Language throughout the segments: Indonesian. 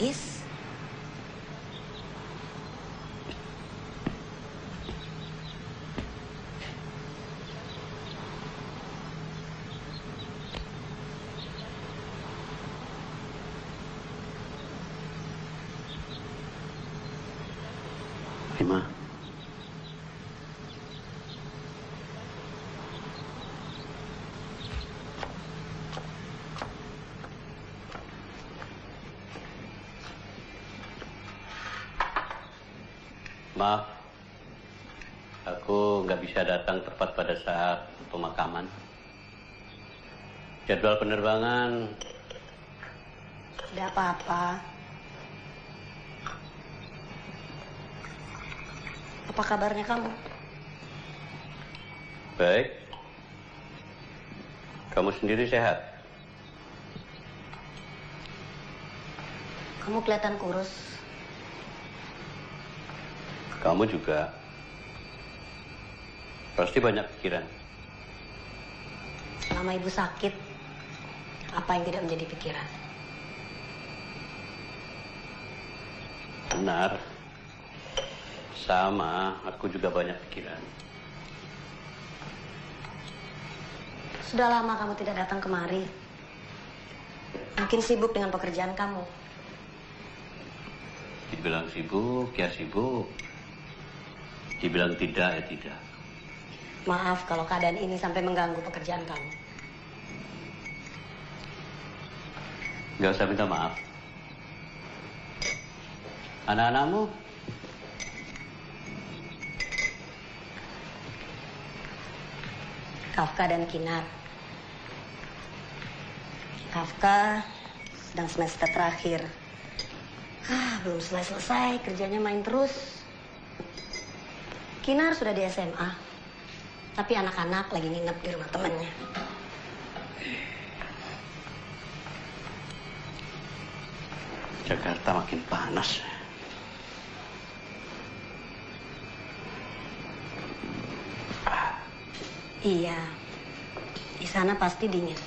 Is? Ima. Maaf, aku nggak bisa datang tepat pada saat pemakaman. Jadwal penerbangan. Tidak apa-apa. Apa kabarnya kamu? Baik. Kamu sendiri sehat? Kamu kelihatan kurus. Kamu juga. Pasti banyak pikiran. Selama ibu sakit, apa yang tidak menjadi pikiran? Benar. Sama, aku juga banyak pikiran. Sudah lama kamu tidak datang kemari. Mungkin sibuk dengan pekerjaan kamu. Dibilang sibuk, ya sibuk. Dibilang tidak, ya tidak. Maaf kalau keadaan ini sampai mengganggu pekerjaan kamu. Nggak usah minta maaf. Anak-anakmu? Kafka dan Kinar. Kafka sedang semester terakhir. Belum selesai-selesai, kerjanya main terus. Kinar sudah di SMA, tapi anak-anak lagi nginep di rumah temannya. Jakarta makin panas. Iya, di sana pasti dingin.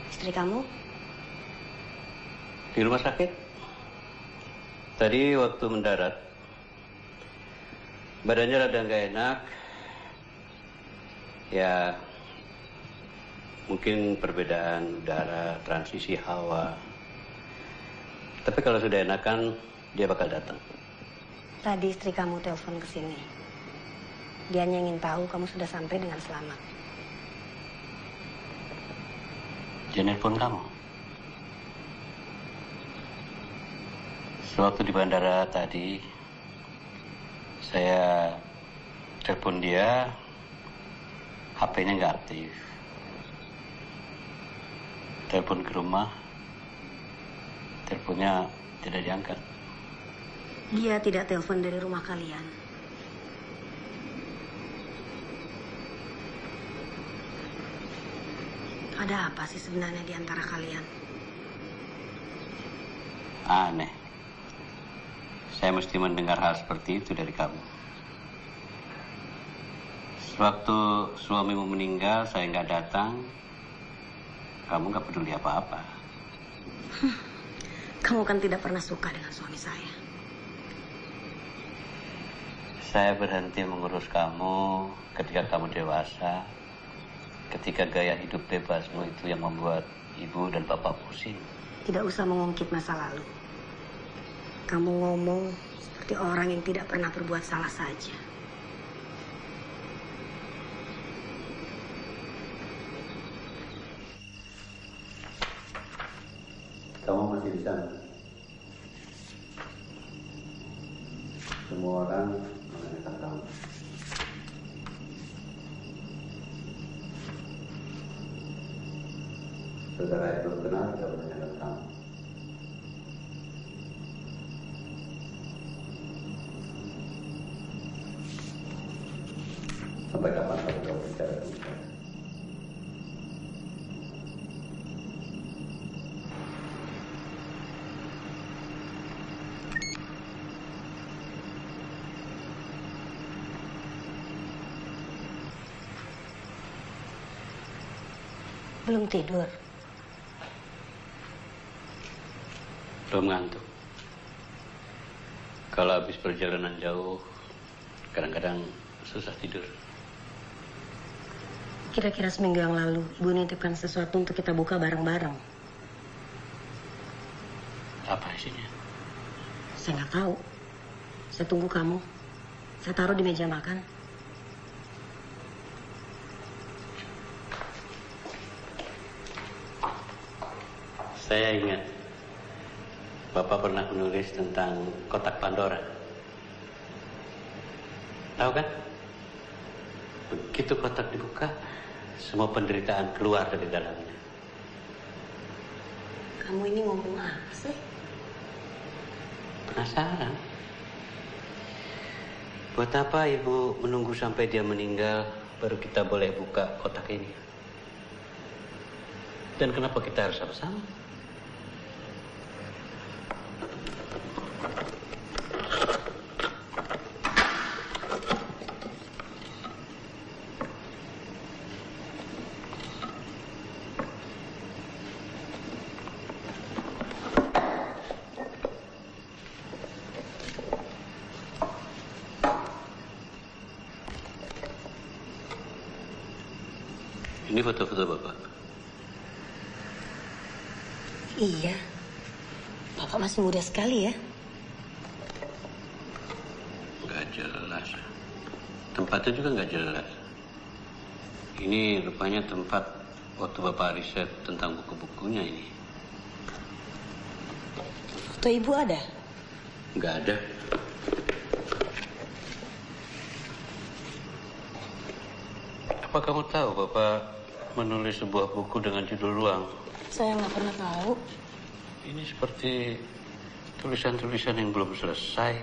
Istri kamu? Di rumah sakit. Tadi waktu mendarat, badannya rada nggak enak. Ya, mungkin perbedaan udara, transisi hawa. Tapi kalau sudah enakan, dia bakal datang. Tadi istri kamu telepon ke sini. Dia hanya ingin tahu kamu sudah sampai dengan selamat. Dia nelpon kamu? Sewaktu di bandara tadi, saya telepon dia, HP-nya nggak aktif. Telepon ke rumah, teleponnya tidak diangkat. Dia tidak telepon dari rumah kalian. Ada apa sih sebenarnya di antara kalian? Aneh. Saya mesti mendengar hal seperti itu dari kamu. Sewaktu suamimu meninggal, saya nggak datang. Kamu nggak peduli apa-apa. Kamu kan tidak pernah suka dengan suami saya. Saya berhenti mengurus kamu ketika kamu dewasa. Ketika gaya hidup bebasmu itu yang membuat ibu dan bapak pusing. Tidak usah mengungkit masa lalu. Kamu ngomong seperti orang yang tidak pernah berbuat salah saja. Kamu masih di sana. Semua orang menanyakan kamu. Saudara yang belum kenal juga menanyakan kamu. Sampai kapan kamu bicara dengan saya? Belum tidur. Belum ngantuk. Kalau habis perjalanan jauh, kadang-kadang susah tidur. Kira-kira seminggu yang lalu, Ibu nitipkan sesuatu untuk kita buka bareng-bareng. Apa isinya? Saya nggak tahu. Saya tunggu kamu. Saya taruh di meja makan. Saya ingat, Bapak pernah menulis tentang kotak Pandora. Tahu kan? Begitu kotak dibuka, semua penderitaan keluar dari dalamnya. Kamu ini ngomong apa sih? Penasaran? Buat apa Ibu menunggu sampai dia meninggal, baru kita boleh buka kotak ini? Dan kenapa kita harus sama-sama? Ini foto-foto Bapak. Iya. Bapak masih muda sekali ya. Nggak jelas. Tempatnya juga nggak jelas. Ini rupanya tempat waktu Bapak riset tentang buku-bukunya ini. Foto Ibu ada? Nggak ada. Apa kamu tahu Bapak menulis sebuah buku dengan judul Ruang? Saya nggak pernah tahu. Ini seperti tulisan-tulisan yang belum selesai.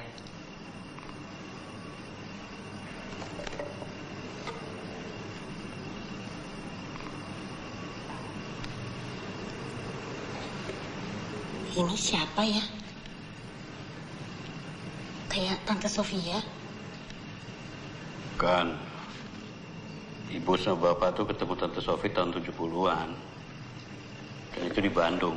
Ini siapa ya? Kayak Tante Sofia. Kan, Ibu sama Bapak tuh ketemu Tante Sofi tahun 70-an. Dan itu di Bandung.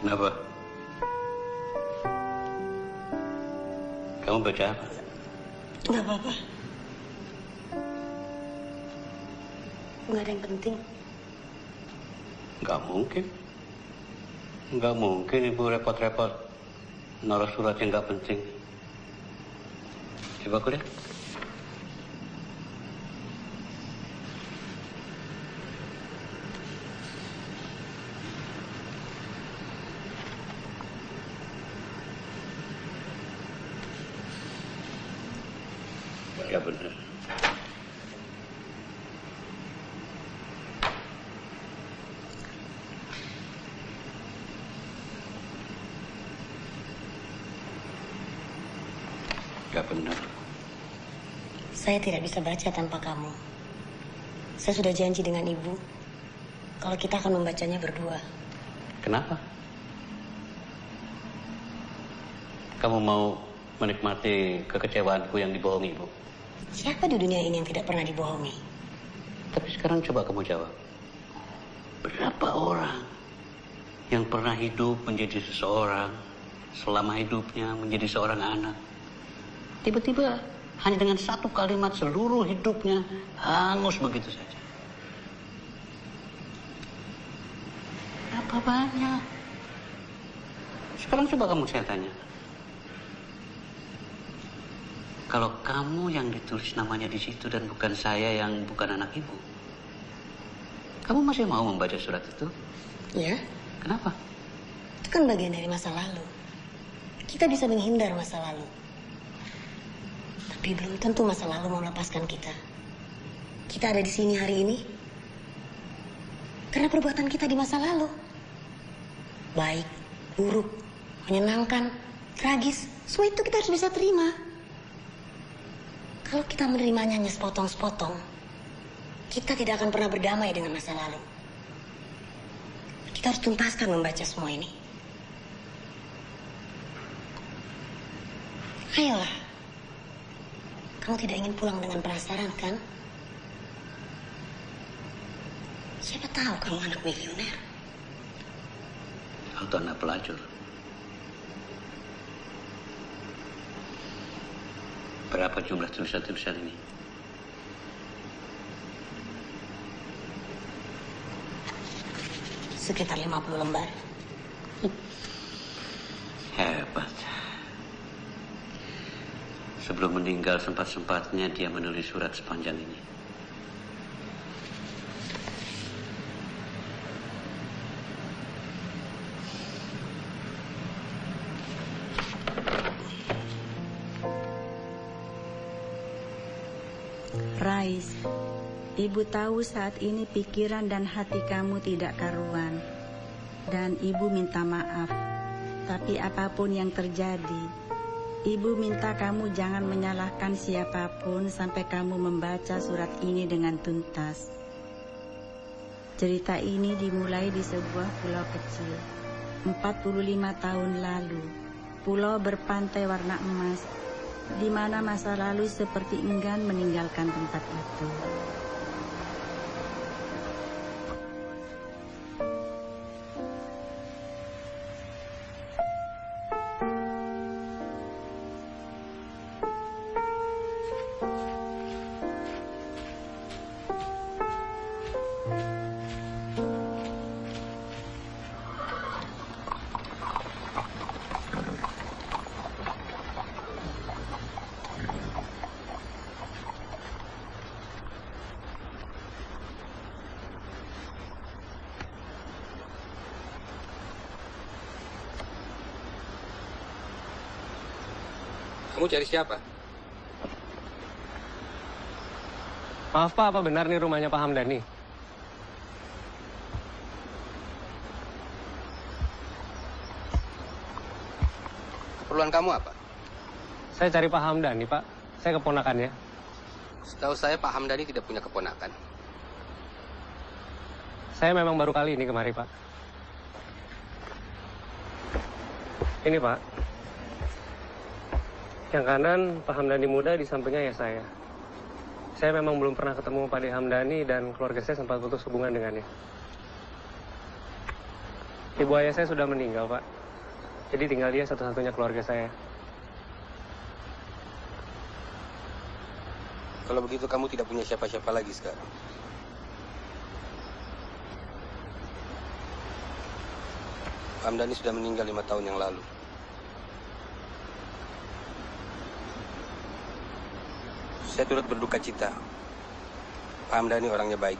Kenapa? Kamu baca apa? Nggak apa-apa. Nggak ada yang penting. Nggak mungkin. Nggak mungkin Ibu repot-repot naruh surat yang nggak penting. Coba aku lihat. Ya benar. Ya benar. Saya tidak bisa baca tanpa kamu. Saya sudah janji dengan Ibu kalau kita akan membacanya berdua. Kenapa? Kamu mau menikmati kekecewaanku yang dibohongi, Bu? Siapa di dunia ini yang tidak pernah dibohongi? Tapi sekarang coba kamu jawab. Berapa orang yang pernah hidup menjadi seseorang, selama hidupnya menjadi seorang anak, tiba-tiba hanya dengan satu kalimat seluruh hidupnya hangus begitu saja? Apa banyak? Sekarang coba kamu saya tanya. Kalau kamu yang ditulis namanya di situ dan bukan saya yang bukan anak Ibu, kamu masih mau membaca surat itu? Ya. Kenapa? Itu kan bagian dari masa lalu. Kita bisa menghindar masa lalu. Tapi belum tentu masa lalu mau melepaskan kita. Kita ada di sini hari ini karena perbuatan kita di masa lalu. Baik, buruk, menyenangkan, tragis. Semua itu kita harus bisa terima. Kalau kita menerimanya hanya sepotong-sepotong, kita tidak akan pernah berdamai dengan masa lalu. Kita harus tuntaskan membaca semua ini. Ayolah. Kamu tidak ingin pulang dengan penasaran, kan? Siapa tahu kamu anak milioner. Atau anak pelacur. Berapa jumlah tulisan-tulisan ini? Sekitar 50 lembar. Hebat. Sebelum meninggal sempat-sempatnya dia menulis surat sepanjang ini. Rais, Ibu tahu saat ini pikiran dan hati kamu tidak karuan. Dan Ibu minta maaf. Tapi apapun yang terjadi, Ibu minta kamu jangan menyalahkan siapapun sampai kamu membaca surat ini dengan tuntas. Cerita ini dimulai di sebuah pulau kecil. 45 tahun lalu, pulau berpantai warna emas, di mana masa lalu seperti enggan meninggalkan tempat itu. Kamu cari siapa? Maaf Pak, apa benar nih rumahnya Pak Hamdani? Keperluan kamu apa? Saya cari Pak Hamdani Pak, saya keponakannya. Setahu saya Pak Hamdani tidak punya keponakan. Saya memang baru kali ini kemari Pak. Ini Pak. Yang kanan Pak Hamdani muda, di sampingnya ya saya. Saya memang belum pernah ketemu Pak De Hamdani dan keluarga saya sempat putus hubungan dengannya. Ibu ayah saya sudah meninggal Pak. Jadi tinggal dia satu-satunya keluarga saya. Kalau begitu kamu tidak punya siapa-siapa lagi sekarang. Pak Hamdani sudah meninggal 5 tahun yang lalu. Saya turut berduka cita. Pak Hamdani orangnya baik.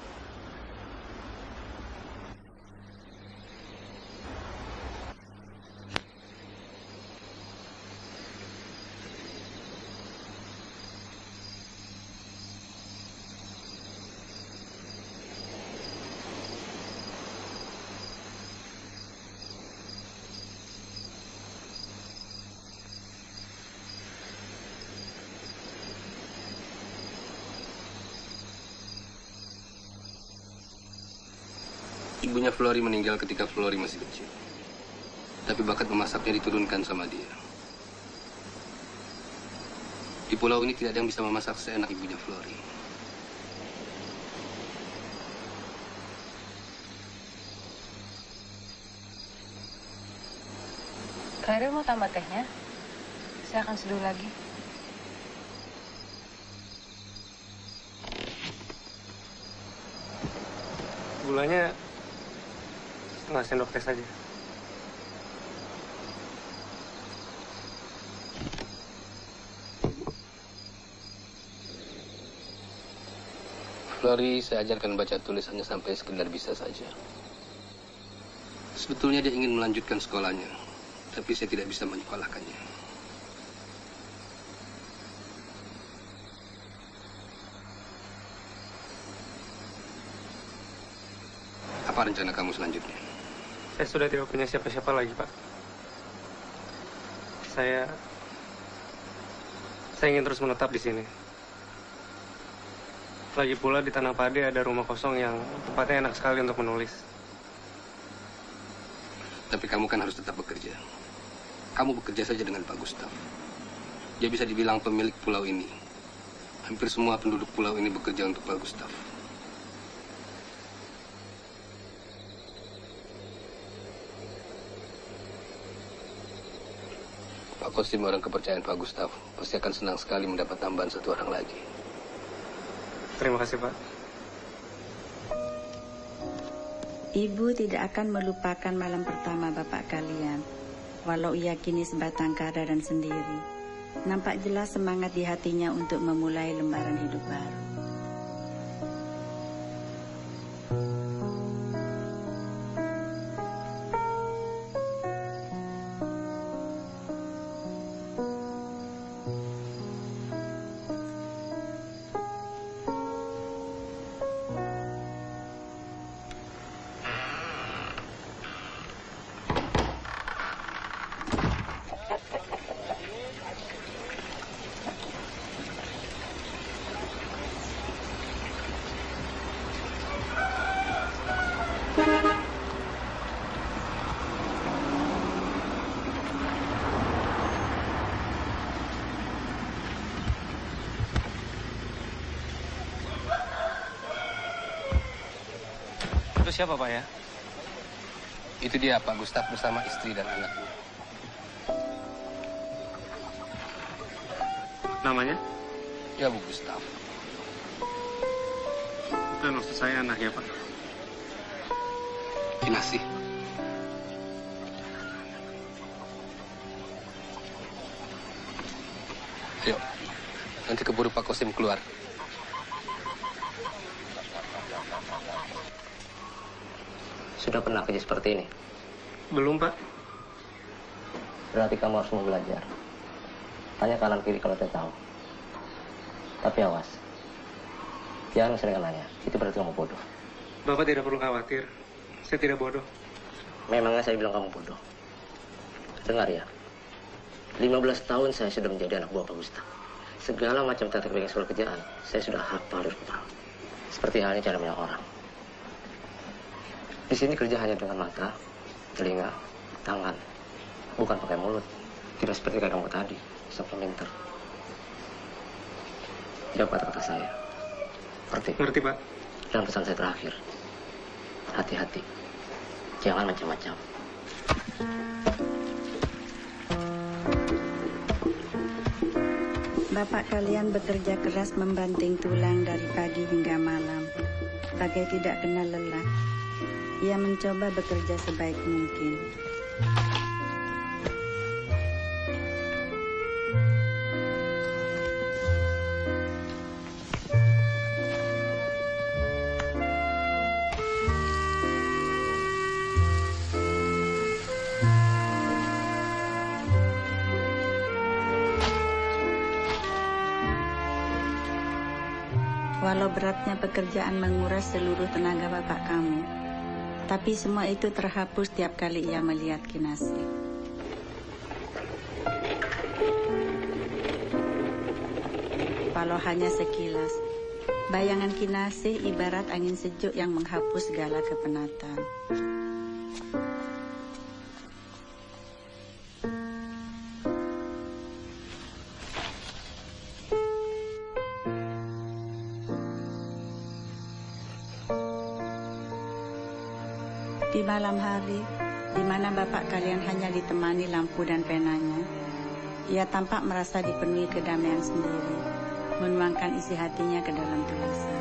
Ibunya Flori meninggal ketika Flori masih kecil. Tapi bakat memasaknya diturunkan sama dia. Di pulau ini tidak ada yang bisa memasak seenak ibunya Flori. Khairul mau tambah tehnya? Saya akan seduh lagi. Gulanya setengah sendok teh saja. Flori saya ajarkan baca tulisannya sampai sekedar bisa saja. Sebetulnya dia ingin melanjutkan sekolahnya, tapi saya tidak bisa menyekolahkannya. Apa rencana kamu selanjutnya? Saya sudah tidak punya siapa-siapa lagi, Pak. saya ingin terus menetap di sini. Lagi pula di Tanah Pade ada rumah kosong yang tempatnya enak sekali untuk menulis. Tapi kamu kan harus tetap bekerja. Kamu bekerja saja dengan Pak Gustaf. Dia bisa dibilang pemilik pulau ini. Hampir semua penduduk pulau ini bekerja untuk Pak Gustaf. Pak Kosim, orang kepercayaan Pak Gustaf, pasti akan senang sekali mendapat tambahan satu orang lagi. Terima kasih, Pak. Ibu tidak akan melupakan malam pertama bapak kalian. Walau ia kini sebatang kara dan sendiri, nampak jelas semangat di hatinya untuk memulai lembaran hidup baru. Itu siapa, Pak, ya? Itu dia Pak Gustaf bersama istri dan anaknya. Namanya? Ya, Bu Gustaf. Bukan, maksud saya anaknya, Pak. Kinasih. Ayo, nanti keburu Pak Kosim keluar. Sudah pernah kerja seperti ini? Belum, Pak. Berarti kamu harus mau belajar. Tanya kanan kiri kalau tidak tahu. Tapi awas. Jangan sering nanya. Itu berarti kamu bodoh. Bapak tidak perlu khawatir. Saya tidak bodoh. Memangnya saya bilang kamu bodoh? Dengar ya. 15 tahun saya sudah menjadi anak buah Pak Gustaf. Segala macam tata kebiasaan soal kerjaan, saya sudah hafal dari kepala. Seperti halnya cara banyak orang. Di sini kerja hanya dengan mata, telinga, tangan, bukan pakai mulut. Tidak seperti kayak kamu tadi, sampai pinter. Jawab kata-kata saya. Ngerti, Pak. Dan pesan saya terakhir, hati-hati, jangan macam-macam. Bapak kalian bekerja keras membanting tulang dari pagi hingga malam, bagai tidak kenal lelah. Ia mencoba bekerja sebaik mungkin. Walau beratnya pekerjaan menguras seluruh tenaga bapak kamu, tapi semua itu terhapus tiap kali ia melihat Kinasih. Walau hanya sekilas, bayangan Kinasih ibarat angin sejuk yang menghapus segala kepenatan. Di malam hari, di mana bapak kalian hanya ditemani lampu dan penanya, ia tampak merasa dipenuhi kedamaian sendiri, menuangkan isi hatinya ke dalam tulisan.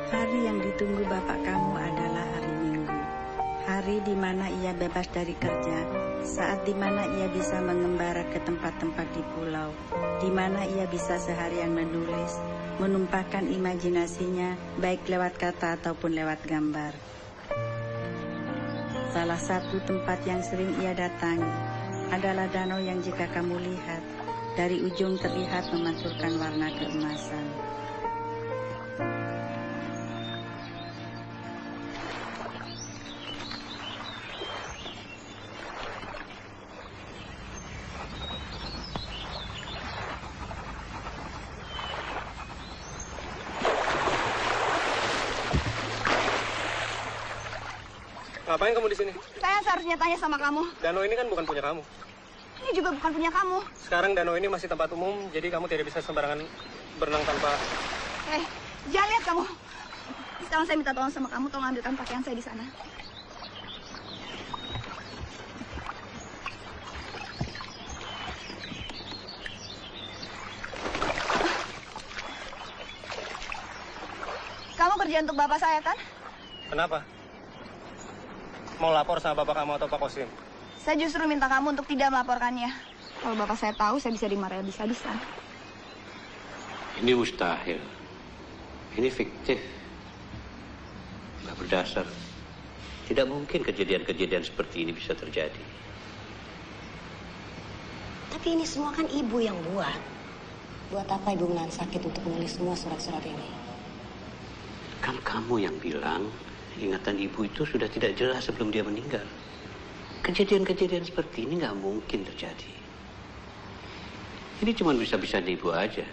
Hari yang ditunggu bapak kamu adalah hari Minggu. Hari di mana ia bebas dari kerja, saat di mana ia bisa mengembara ke tempat-tempat di pulau, di mana ia bisa seharian menulis, menumpahkan imajinasinya baik lewat kata ataupun lewat gambar. Salah satu tempat yang sering ia datangi adalah danau yang jika kamu lihat, dari ujung terlihat memantulkan warna keemasan. Ngapain kamu di sini? Saya seharusnya tanya sama kamu. Danau ini kan bukan punya kamu. Ini juga bukan punya kamu. Sekarang danau ini masih tempat umum, jadi kamu tidak bisa sembarangan berenang tanpa... Jangan lihat kamu. Sekarang saya minta tolong sama kamu, tolong ambilkan pakaian saya di sana. Kamu kerja untuk bapak saya, kan? Kenapa? Mau lapor sama bapak kamu atau Pak Kosim? Saya justru minta kamu untuk tidak melaporkannya. Kalau bapak saya tahu, saya bisa dimarahi habis-habisan. Ini mustahil. Ini fiktif. Nggak berdasar. Tidak mungkin kejadian-kejadian seperti ini bisa terjadi. Tapi ini semua kan ibu yang buat. Buat apa ibu menahan sakit untuk menulis semua surat-surat ini? Kan kamu yang bilang ingatan ibu itu sudah tidak jelas sebelum dia meninggal. Kejadian-kejadian seperti ini nggak mungkin terjadi. Ini cuma bisa-bisa ibu aja.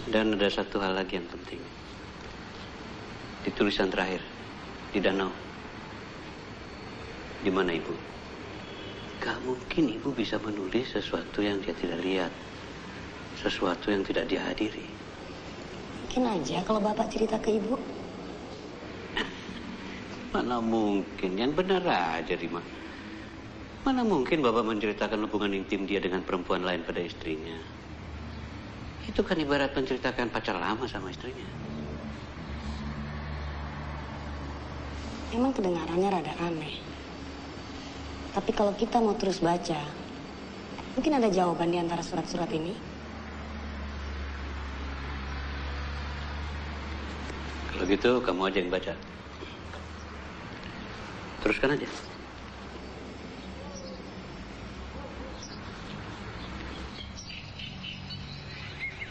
Dan ada satu hal lagi yang penting. Di tulisan terakhir, di danau. Di mana ibu? Gak mungkin ibu bisa menulis sesuatu yang dia tidak lihat. Sesuatu yang tidak dihadiri. Mungkin aja kalau bapak cerita ke ibu. Mana mungkin, yang benar aja, Rima. Mana mungkin bapak menceritakan hubungan intim dia dengan perempuan lain pada istrinya. Itu kan ibarat menceritakan pacar lama sama istrinya. Emang kedengarannya rada aneh. Tapi kalau kita mau terus baca, mungkin ada jawaban di antara surat-surat ini. Kalau gitu, kamu aja yang baca. Teruskan aja.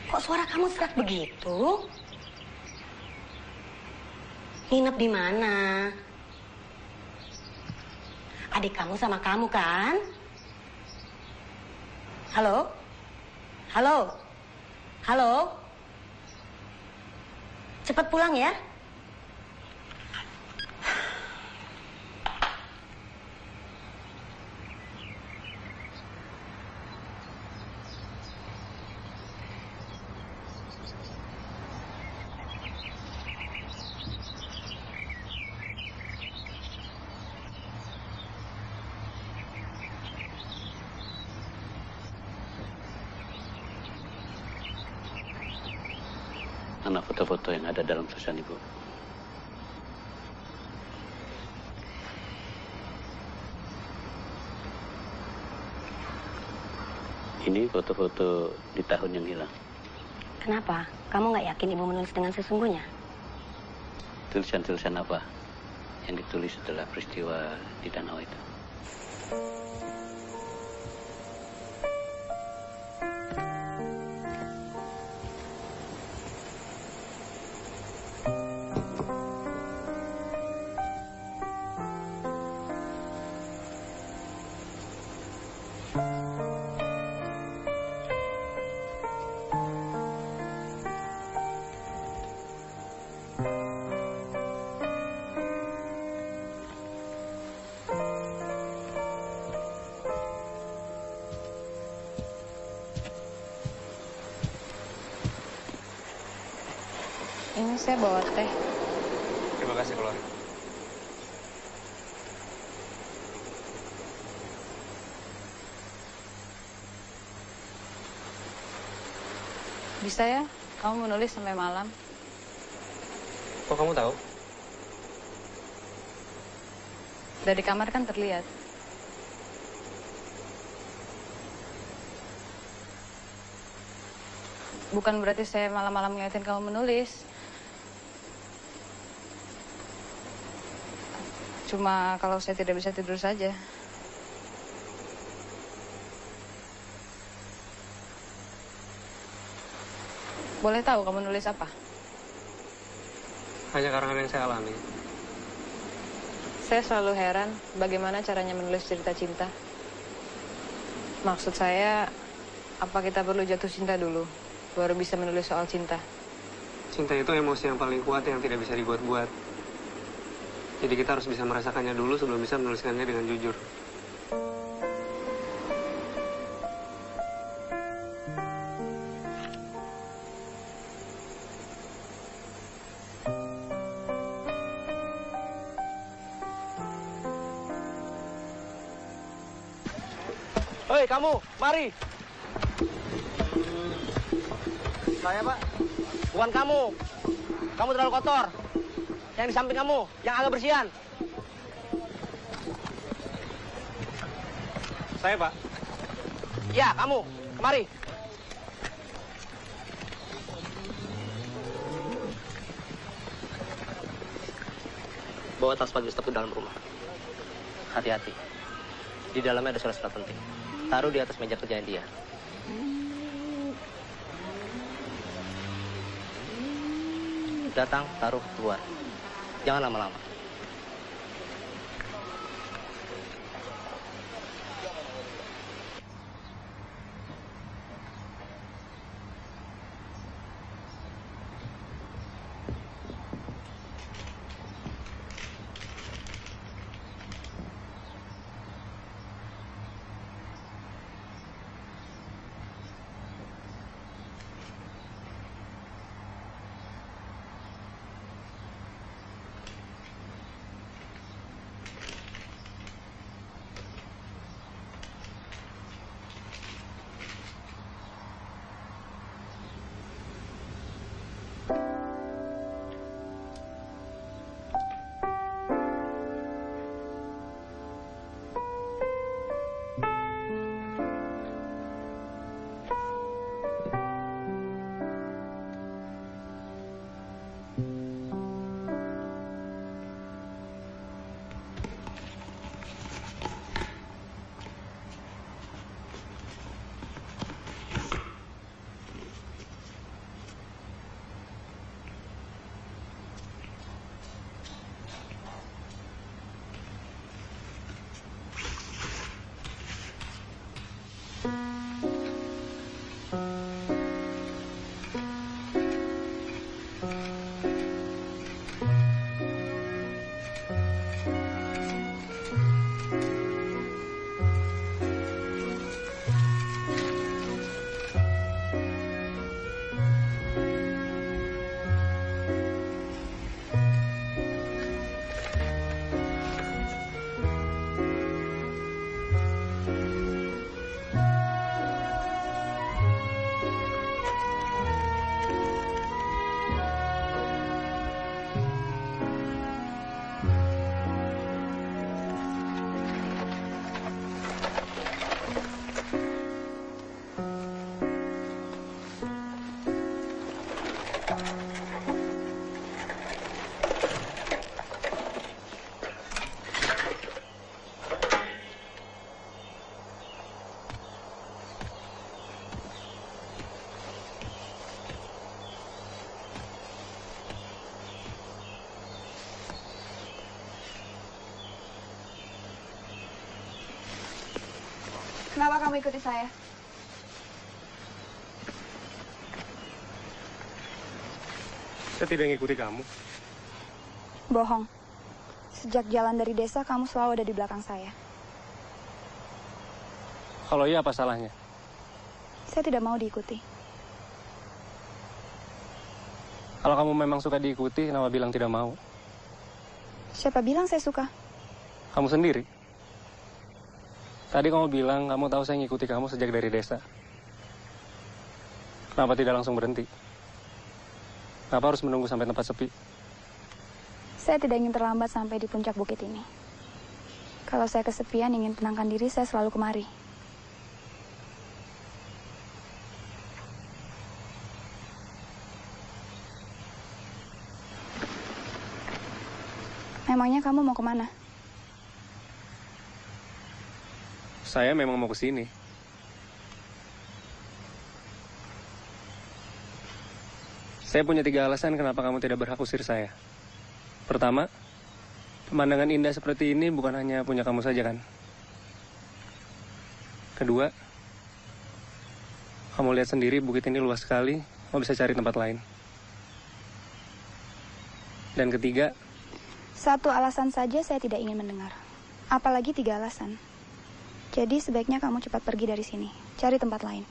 Kok suara kamu serak begitu? Nginep di mana? Adik kamu sama kamu kan? Halo? Halo? Halo? Cepat pulang ya. Mana foto-foto yang ada dalam tulisan ibu? Ini foto-foto di tahun yang hilang. Kenapa? Kamu nggak yakin ibu menulis dengan sesungguhnya? Tulisan-tulisan apa yang ditulis setelah peristiwa di danau itu? Ini saya bawa teh. Terima kasih, Keluar. Bisa ya? Kamu menulis sampai malam? Kok kamu tahu? Dari kamar kan terlihat. Bukan berarti saya malam-malam ngeliatin kamu menulis. Cuma kalau saya tidak bisa tidur saja. Boleh tahu kamu nulis apa? Hanya karangan yang saya alami. Saya selalu heran bagaimana caranya menulis cerita cinta. Maksud saya, apa kita perlu jatuh cinta dulu, baru bisa menulis soal cinta? Cinta itu emosi yang paling kuat yang tidak bisa dibuat-buat. Jadi kita harus bisa merasakannya dulu sebelum bisa menuliskannya dengan jujur. Hei kamu, mari. Saya Pak. Bukan kamu. Kamu terlalu kotor. Yang di samping kamu, yang agak bersihan. Saya, Pak. Ya, kamu. Mari. Bawa tas Pak Gustaf ke dalam rumah. Hati-hati. Di dalamnya ada surat-surat penting. Taruh di atas meja kerjaan dia. Datang, taruh, keluar. Jangan lama-lama. Kenapa kamu ikuti saya? Saya tidak mengikuti kamu. Bohong. Sejak jalan dari desa, kamu selalu ada di belakang saya. Kalau iya, apa salahnya? Saya tidak mau diikuti. Kalau kamu memang suka diikuti, kenapa bilang tidak mau? Siapa bilang saya suka? Kamu sendiri. Tadi kamu bilang kamu tahu saya ngikuti kamu sejak dari desa. Kenapa tidak langsung berhenti? Kenapa harus menunggu sampai tempat sepi? Saya tidak ingin terlambat sampai di puncak bukit ini. Kalau saya kesepian ingin tenangkan diri, saya selalu kemari. Memangnya kamu mau kemana? Saya memang mau ke sini. Saya punya 3 alasan kenapa kamu tidak berhak usir saya. Pertama, pemandangan indah seperti ini bukan hanya punya kamu saja kan? Kedua, kamu lihat sendiri bukit ini luas sekali, kamu bisa cari tempat lain. Dan ketiga, 1 alasan saja saya tidak ingin mendengar. Apalagi 3 alasan. Jadi sebaiknya kamu cepat pergi dari sini. Cari tempat lain.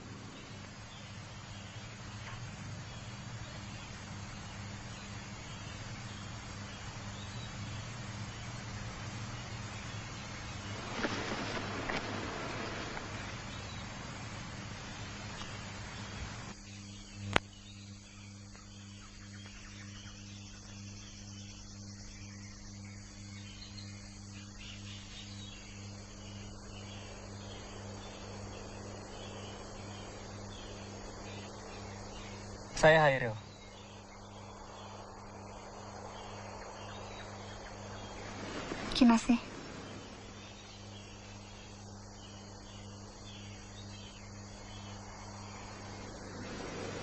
saya Hairil. Kinasih.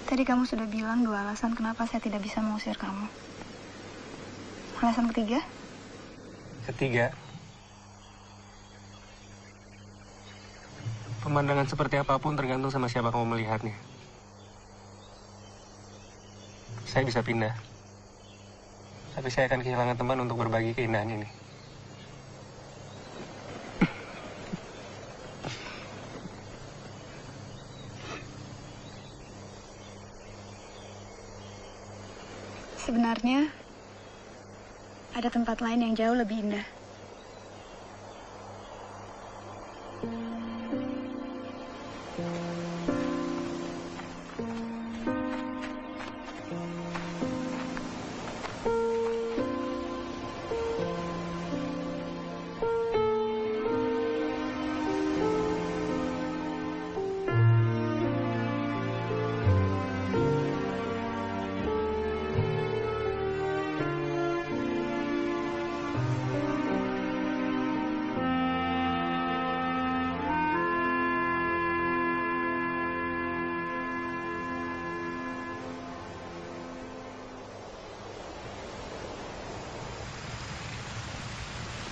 Tadi kamu sudah bilang 2 alasan kenapa saya tidak bisa mengusir kamu. Alasan ketiga? Ketiga, pemandangan seperti apapun tergantung sama siapa kamu melihatnya. Saya bisa pindah, tapi saya akan kehilangan teman untuk berbagi keindahan ini. Sebenarnya ada tempat lain yang jauh lebih indah.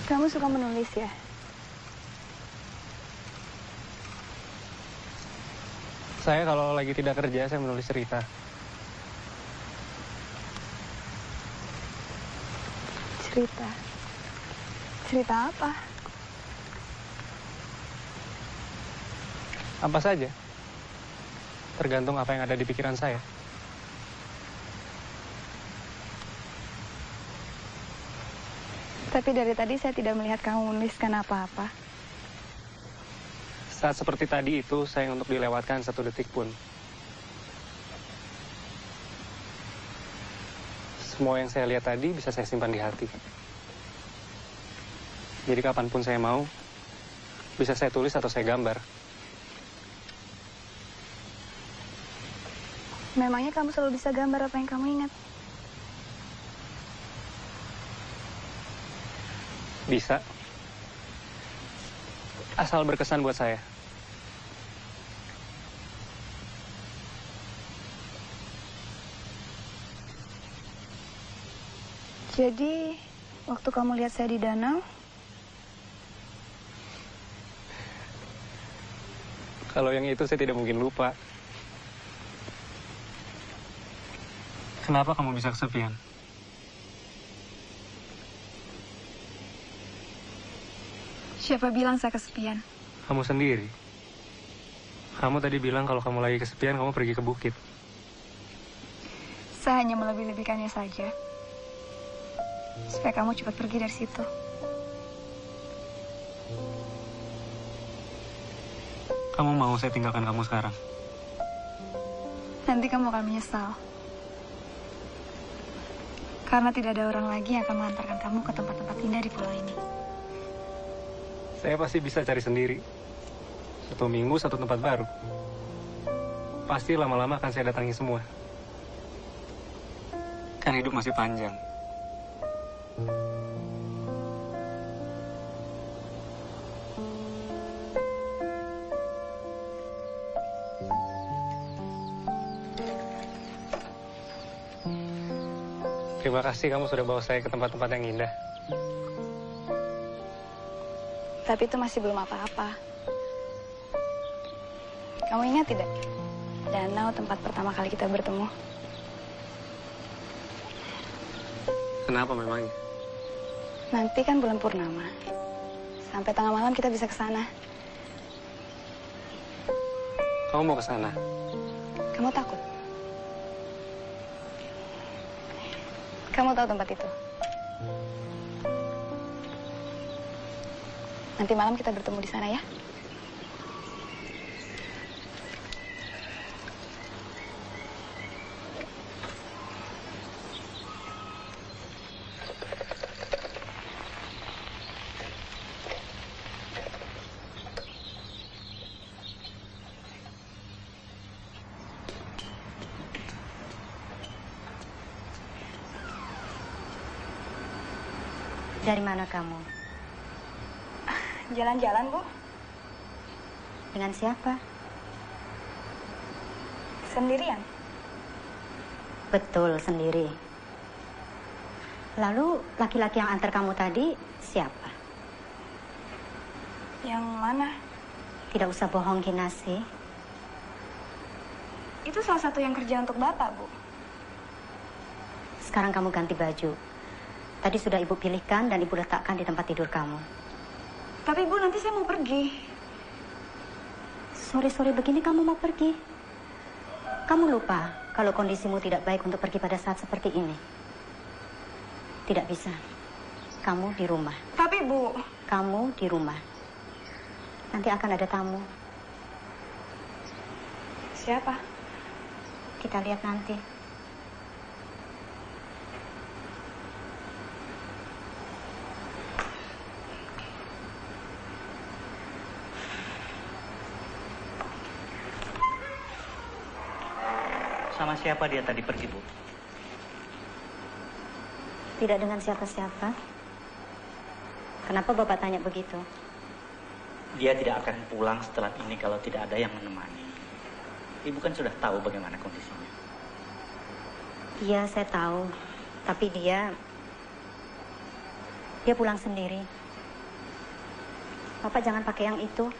Kamu suka menulis ya? Saya kalau lagi tidak kerja, saya menulis cerita. Cerita? Cerita apa? Apa saja, tergantung apa yang ada di pikiran saya. Tapi dari tadi saya tidak melihat kamu menuliskan apa-apa. Saat seperti tadi itu, saya untuk dilewatkan 1 detik pun. Semua yang saya lihat tadi bisa saya simpan di hati. Jadi kapanpun saya mau, bisa saya tulis atau saya gambar. Memangnya kamu selalu bisa gambar apa yang kamu ingat? Bisa. Asal berkesan buat saya. Jadi, waktu kamu lihat saya di danau, kalau yang itu saya tidak mungkin lupa. Kenapa kamu bisa kesepian? siapa bilang saya kesepian? Kamu sendiri. Kamu tadi bilang kalau kamu lagi kesepian, kamu pergi ke bukit. Saya hanya melebih-lebihkannya saja. Supaya kamu cepat pergi dari situ. Kamu mau saya tinggalkan kamu sekarang? Nanti kamu akan menyesal. Karena tidak ada orang lagi yang akan mengantarkan kamu ke tempat-tempat indah di pulau ini. Saya pasti bisa cari sendiri. 1 minggu 1 tempat baru. Pasti lama-lama akan saya datangi semua. Kan hidup masih panjang. Terima kasih kamu sudah bawa saya ke tempat-tempat yang indah. Tapi itu masih belum apa-apa. Kamu ingat tidak? Danau tempat pertama kali kita bertemu. Kenapa memangnya? Nanti kan bulan purnama. Sampai tengah malam kita bisa ke sana. Kamu mau ke sana? Kamu takut? Kamu tahu tempat itu? Nanti malam kita bertemu di sana ya. Dari mana kamu? Jalan-jalan, Bu. Dengan siapa? Sendirian. Betul, sendiri. Lalu laki-laki yang antar kamu tadi siapa? Yang mana? Tidak usah bohong, Kinasi. Itu salah satu yang kerja untuk Bapak, Bu. Sekarang kamu ganti baju. Tadi sudah Ibu pilihkan dan Ibu letakkan di tempat tidur kamu. Tapi, Bu, nanti saya mau pergi. Sore-sore begini kamu mau pergi? Kamu lupa kalau kondisimu tidak baik untuk pergi pada saat seperti ini. Tidak bisa. Kamu di rumah. Tapi, Bu... Kamu di rumah. Nanti akan ada tamu. Siapa? Kita lihat nanti. Sama siapa dia tadi pergi, Bu? Tidak dengan siapa-siapa. Kenapa Bapak tanya begitu? Dia tidak akan pulang setelah ini kalau tidak ada yang menemani. Ibu kan sudah tahu bagaimana kondisinya. Iya, saya tahu. Tapi dia pulang sendiri. Bapak jangan pakai yang itu.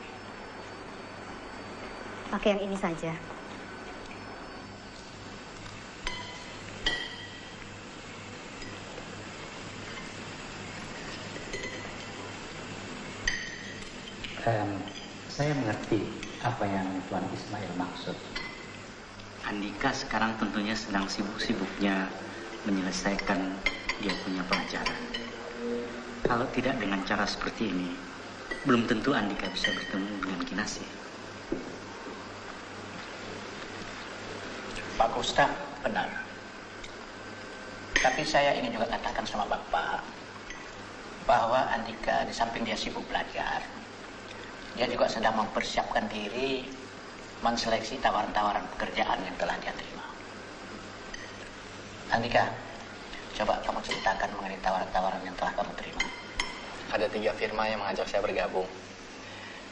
Pakai yang ini saja. Saya mengerti apa yang Tuan Ismail maksud. Andika sekarang tentunya sedang sibuk-sibuknya menyelesaikan dia punya pelajaran. Kalau tidak dengan cara seperti ini, belum tentu Andika bisa bertemu dengan Kinasi. Pak Gustaf benar. Tapi saya ingin juga katakan sama Bapak bahwa Andika di samping dia sibuk belajar, dia juga sedang mempersiapkan diri menseleksi tawaran-tawaran pekerjaan yang telah dia terima. Andika, coba kamu ceritakan mengenai tawaran-tawaran yang telah kamu terima. Ada 3 firma yang mengajak saya bergabung.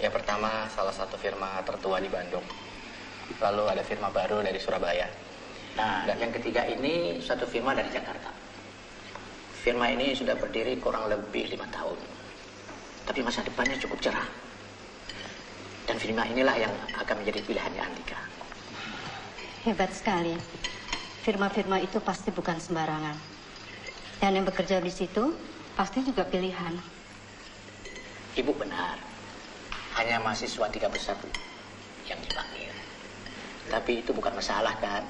Yang pertama, salah satu firma tertua di Bandung. Lalu ada firma baru dari Surabaya. Nah, dan yang ketiga ini suatu firma dari Jakarta. Firma ini sudah berdiri kurang lebih 5 tahun. Tapi masa depannya cukup cerah. Dan firma inilah yang akan menjadi pilihannya Andika. Hebat sekali. Firma-firma itu pasti bukan sembarangan. Dan yang bekerja di situ pasti juga pilihan. Ibu benar. Hanya mahasiswa 3 besar yang dipanggil. Tapi itu bukan masalah, kan?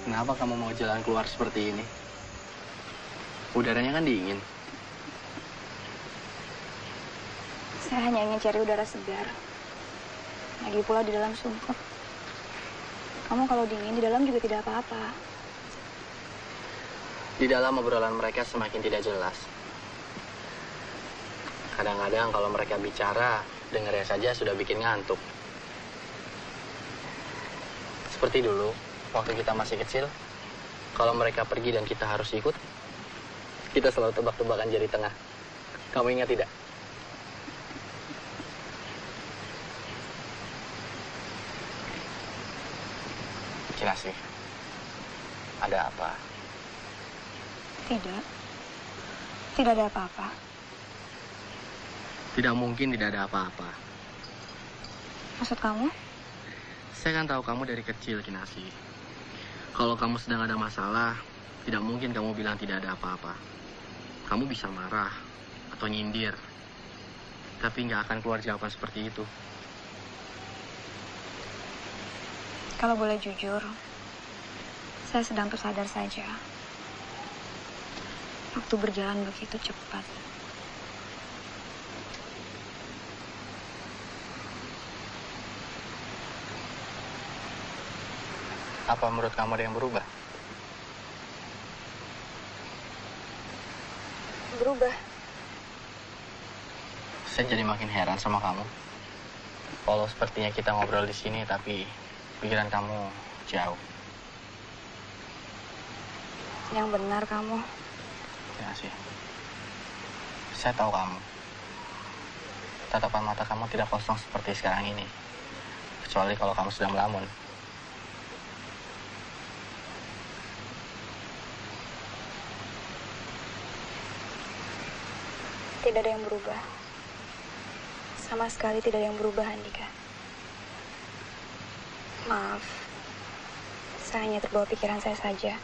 Kenapa kamu mau jalan keluar seperti ini? Udaranya kan dingin. Saya hanya ingin cari udara segar. Lagi pula di dalam sumpah. Kamu kalau dingin di dalam juga tidak apa-apa. Di dalam obrolan mereka semakin tidak jelas. Kadang-kadang kalau mereka bicara, dengarnya saja sudah bikin ngantuk. Seperti dulu, waktu kita masih kecil, kalau mereka pergi dan kita harus ikut, kita selalu tebak-tebakan jari tengah. Kamu ingat tidak? Kinasi, ada apa? Tidak. Tidak ada apa-apa. Tidak mungkin tidak ada apa-apa. Maksud kamu? Saya kan tahu kamu dari kecil, Kinasi. Kalau kamu sedang ada masalah, tidak mungkin kamu bilang tidak ada apa-apa. Kamu bisa marah atau nyindir, tapi nggak akan keluar jawaban seperti itu. Kalau boleh jujur, saya sedang tersadar saja. Waktu berjalan begitu cepat. Apa menurut kamu ada yang berubah? Berubah? Saya jadi makin heran sama kamu. Walau sepertinya kita ngobrol di sini, tapi pikiran kamu jauh. Yang benar kamu. Terima kasih. Saya tahu kamu. Tatapan mata kamu tidak kosong seperti sekarang ini. Kecuali kalau kamu sedang melamun. Tidak ada yang berubah. Sama sekali tidak ada yang berubah, Andika. Maaf. Saya hanya terbawa pikiran saya saja.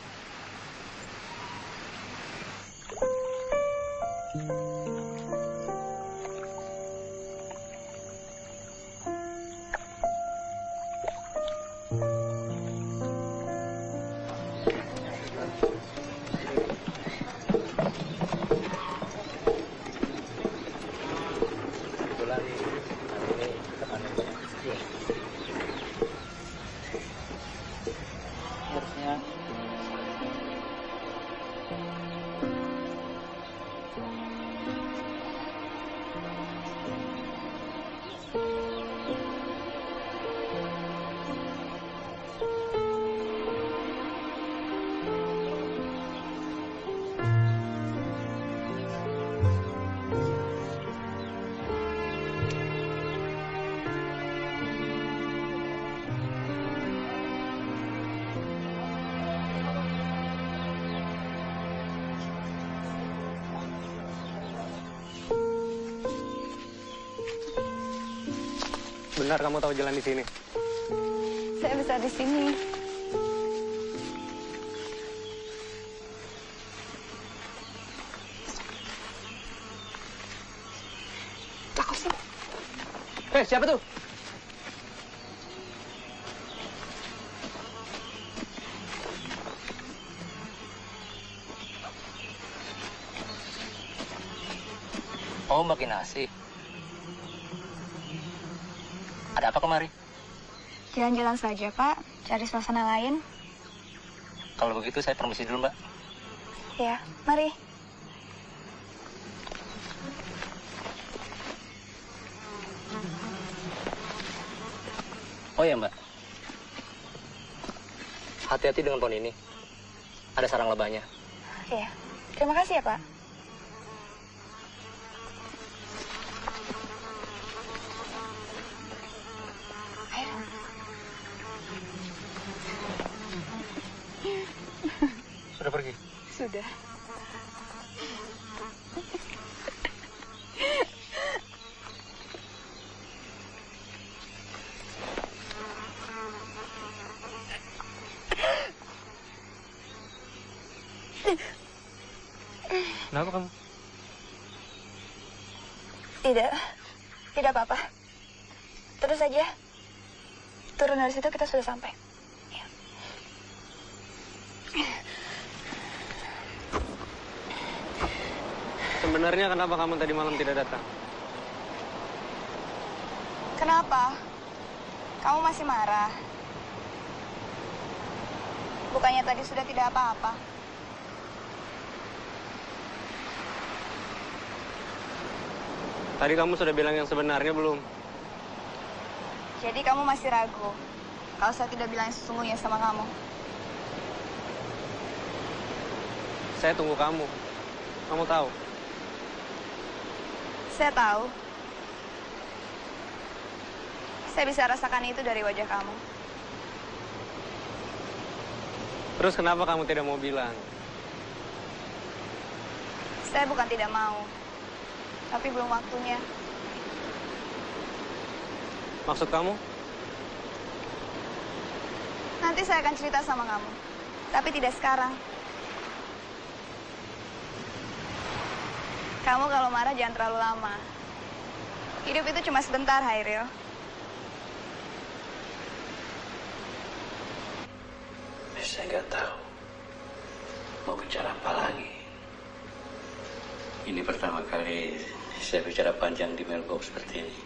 Benar kamu tahu jalan di sini? Saya bisa di sini. Tak kosong. Siapa tuh? Oh, Mbak Kinasi. Ada apa kemari? Jalan-jalan saja, Pak. Cari suasana lain. Kalau begitu saya permisi dulu, Mbak. Ya, mari. Oh ya, Mbak. Hati-hati dengan pohon ini. Ada sarang lebahnya. Iya. Terima kasih ya, Pak. Sudah pergi? Sudah. Kenapa kamu? Tidak. Tidak apa-apa. Terus saja. Turun dari situ kita sudah sampai. Sebenarnya kenapa kamu tadi malam tidak datang? Kenapa? Kamu masih marah? Bukannya tadi sudah tidak apa-apa? Tadi kamu sudah bilang yang sebenarnya belum? Jadi kamu masih ragu kalau saya tidak bilang yang sesungguhnya sama kamu? Saya tunggu kamu. Kamu tahu? Saya tahu. Saya bisa rasakan itu dari wajah kamu. Terus kenapa kamu tidak mau bilang? Saya bukan tidak mau, tapi belum waktunya. Maksud kamu? Nanti saya akan cerita sama kamu, tapi tidak sekarang. Kamu kalau marah jangan terlalu lama. Hidup itu cuma sebentar, Hairil. Saya nggak tahu mau bicara apa lagi. Ini pertama kali saya bicara panjang di mailbox seperti ini.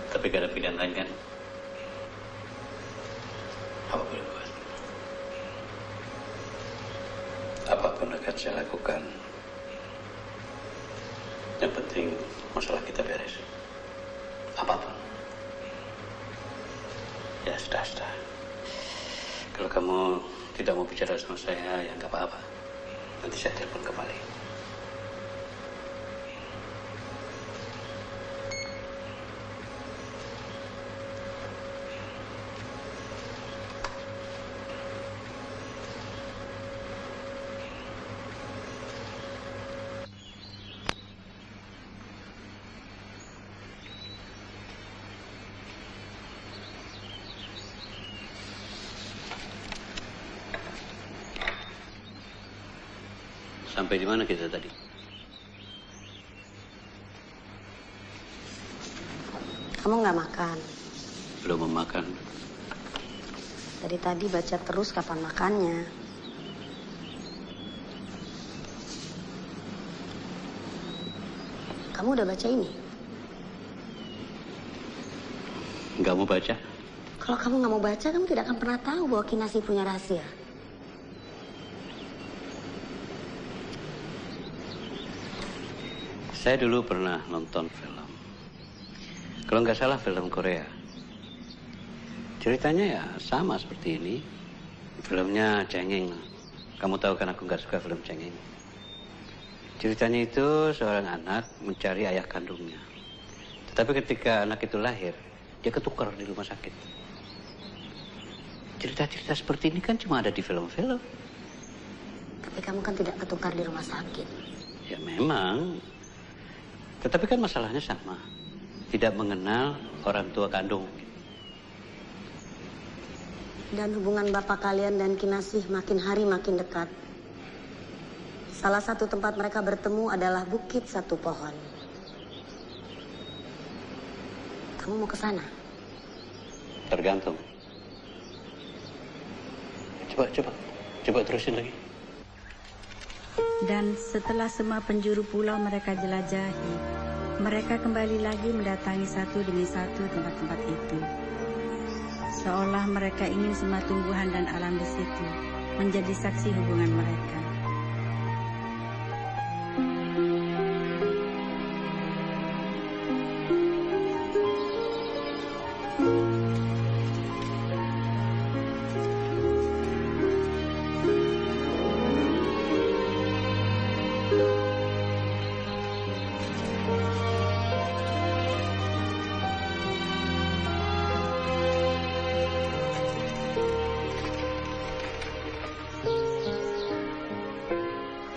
Tapi gak ada pilihan lain kan? Apa boleh buat? Apapun akan saya lakukan. Yang penting masalah kita beres. Apapun. Ya sudah. Kalau kamu tidak mau bicara sama saya, ya nggak apa-apa. Nanti saya telepon kembali. Sampai di mana kita tadi? Kamu nggak makan? Belum memakan. Dari tadi baca terus kapan makannya. Kamu udah baca ini? Nggak mau baca? Kalau kamu nggak mau baca, kamu tidak akan pernah tahu bahwa Kinasih punya rahasia. Saya dulu pernah nonton film. Kalau nggak salah film Korea. Ceritanya ya sama seperti ini. Filmnya cengeng. Kamu tahu kan aku nggak suka film cengeng. Ceritanya itu seorang anak mencari ayah kandungnya. Tetapi ketika anak itu lahir, dia ketukar di rumah sakit. Cerita-cerita seperti ini kan cuma ada di film-film. Tapi kamu kan tidak ketukar di rumah sakit. Ya memang. Tetapi kan masalahnya sama. Tidak mengenal orang tua kandung. Dan hubungan bapak kalian dan Kinasih makin hari makin dekat. Salah satu tempat mereka bertemu adalah Bukit Satu Pohon. Kamu mau ke sana? Tergantung. Coba terusin lagi. Dan setelah semua penjuru pulau mereka jelajahi, mereka kembali lagi mendatangi satu demi satu tempat-tempat itu. Seolah mereka ingin semua tumbuhan dan alam di situ menjadi saksi hubungan mereka.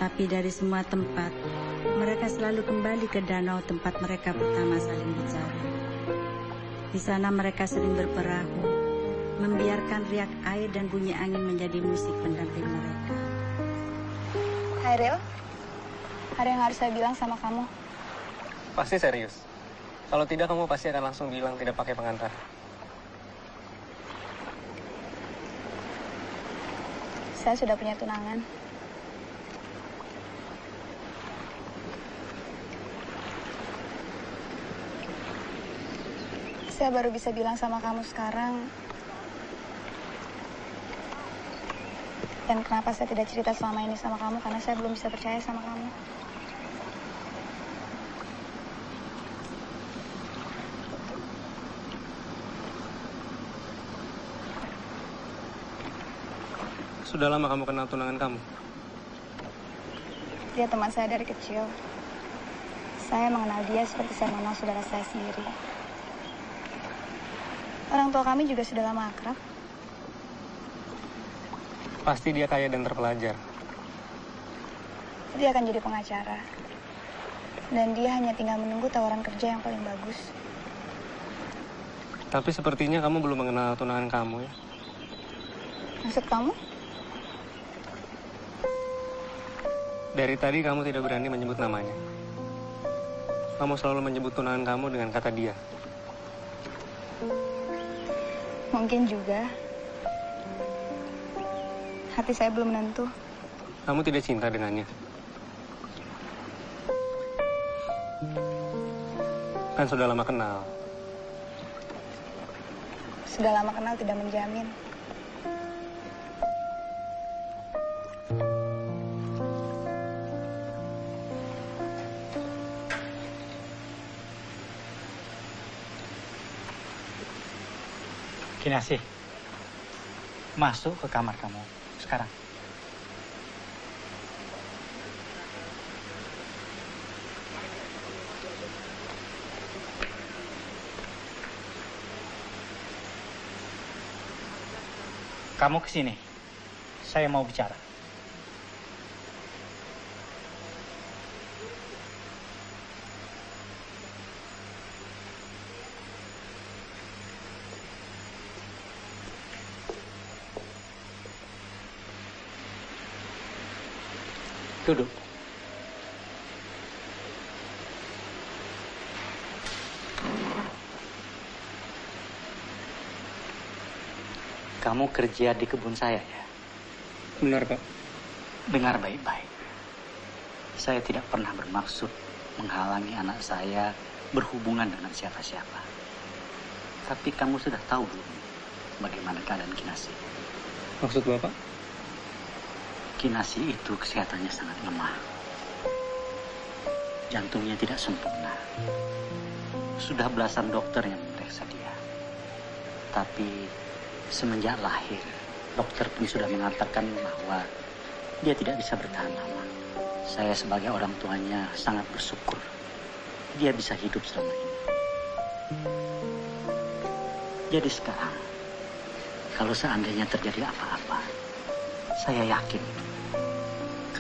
Tapi dari semua tempat, mereka selalu kembali ke danau tempat mereka pertama saling bicara. Di sana mereka sering berperahu, membiarkan riak air dan bunyi angin menjadi musik pendamping mereka. Hairil, ada yang harus saya bilang sama kamu. Pasti serius. Kalau tidak, kamu pasti akan langsung bilang tidak pakai pengantar. Saya sudah punya tunangan. Saya baru bisa bilang sama kamu sekarang. Dan kenapa saya tidak cerita selama ini sama kamu, karena saya belum bisa percaya sama kamu. Sudah lama kamu kenal tunangan kamu? Dia teman saya dari kecil. Saya mengenal dia seperti saya mengenal saudara saya sendiri. Orang tua kami juga sudah lama akrab. Pasti dia kaya dan terpelajar. Dia akan jadi pengacara. Dan dia hanya tinggal menunggu tawaran kerja yang paling bagus. Tapi sepertinya kamu belum mengenal tunangan kamu ya? Maksud kamu? Dari tadi kamu tidak berani menyebut namanya. Kamu selalu menyebut tunangan kamu dengan kata dia. Mungkin juga. Hati saya belum menentu. Kamu tidak cinta dengannya? Kan sudah lama kenal. Sudah lama kenal tidak menjamin. Kinasih, masuk ke kamar kamu sekarang. Kamu kesini, saya mau bicara. Duduk. Kamu kerja di kebun saya ya? Benar, Pak. Dengar baik-baik. Saya tidak pernah bermaksud menghalangi anak saya berhubungan dengan siapa-siapa. Tapi kamu sudah tahu belum bagaimana keadaan Kinasih? Maksud Bapak? Kinasih itu kesehatannya sangat lemah. Jantungnya tidak sempurna. Sudah belasan dokter yang memeriksa dia. Tapi semenjak lahir, dokter pun sudah mengatakan bahwa dia tidak bisa bertahan lama. Saya sebagai orang tuanya sangat bersyukur dia bisa hidup selama ini. Jadi sekarang, kalau seandainya terjadi apa-apa, saya yakin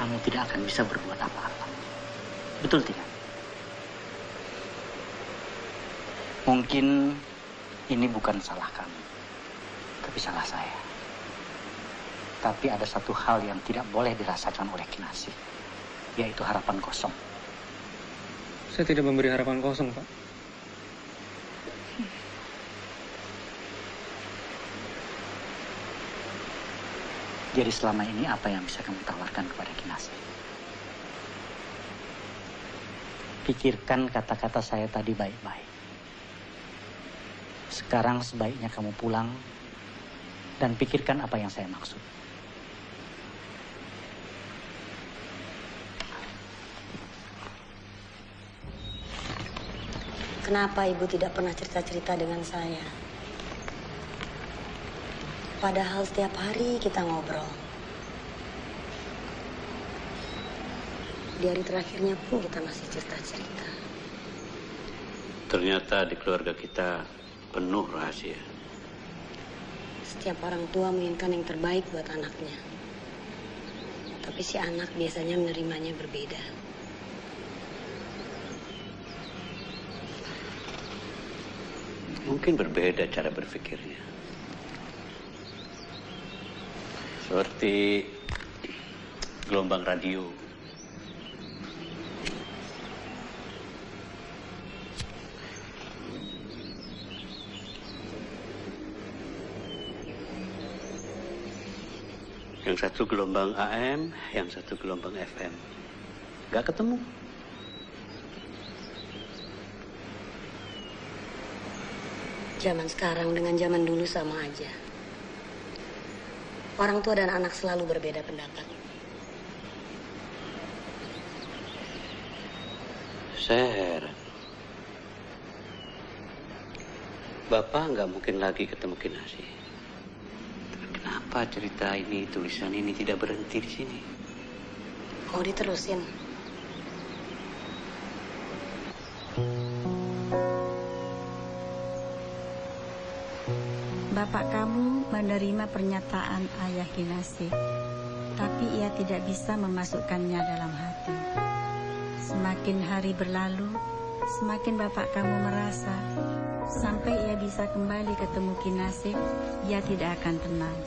kamu tidak akan bisa berbuat apa-apa. Betul tidak? Mungkin ini bukan salah kamu, tapi salah saya. Tapi ada satu hal yang tidak boleh dirasakan oleh Kinasih, yaitu harapan kosong. Saya tidak memberi harapan kosong, Pak. Jadi selama ini apa yang bisa kamu tawarkan kepada Kinasih? Pikirkan kata-kata saya tadi baik-baik. Sekarang sebaiknya kamu pulang dan pikirkan apa yang saya maksud. Kenapa Ibu tidak pernah cerita-cerita dengan saya? Padahal setiap hari kita ngobrol. Di hari terakhirnya pun kita masih cerita-cerita. Ternyata di keluarga kita penuh rahasia. Setiap orang tua menginginkan yang terbaik buat anaknya. Tapi si anak biasanya menerimanya berbeda. Mungkin berbeda cara berpikirnya. Seperti gelombang radio. Yang satu gelombang AM, yang satu gelombang FM. Gak ketemu. Zaman sekarang dengan zaman dulu sama aja. Orang tua dan anak selalu berbeda pendapat. Saya heran. Bapak nggak mungkin lagi ketemu Kinasih. Kenapa cerita ini, tulisan ini tidak berhenti di sini? Mau diterusin? Bapak kamu menerima pernyataan ayah Kinasih. tapi ia tidak bisa memasukkannya dalam hati. Semakin hari berlalu, semakin bapak kamu merasa, sampai ia bisa kembali ketemu Kinasih, ia tidak akan tenang.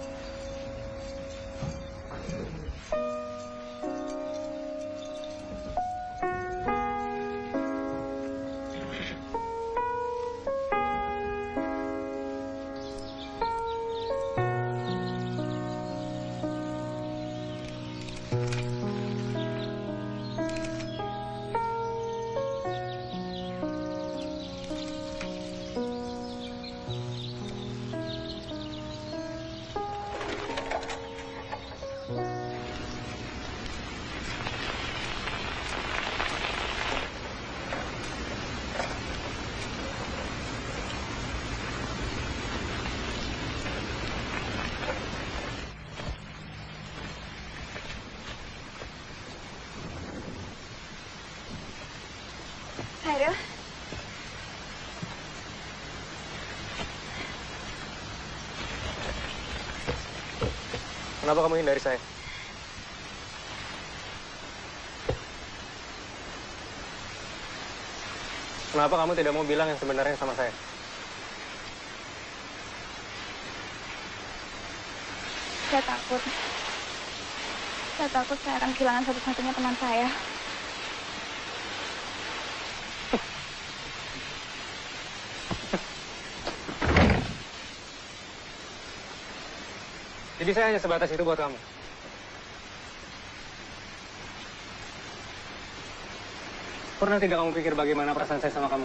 Hairil. Kenapa kamu hindari saya? Kenapa kamu tidak mau bilang yang sebenarnya sama saya? Saya takut. Saya takut saya akan kehilangan satu-satunya teman saya. Jadi saya hanya sebatas itu buat kamu. Pernah tidak kamu pikir bagaimana perasaan saya sama kamu?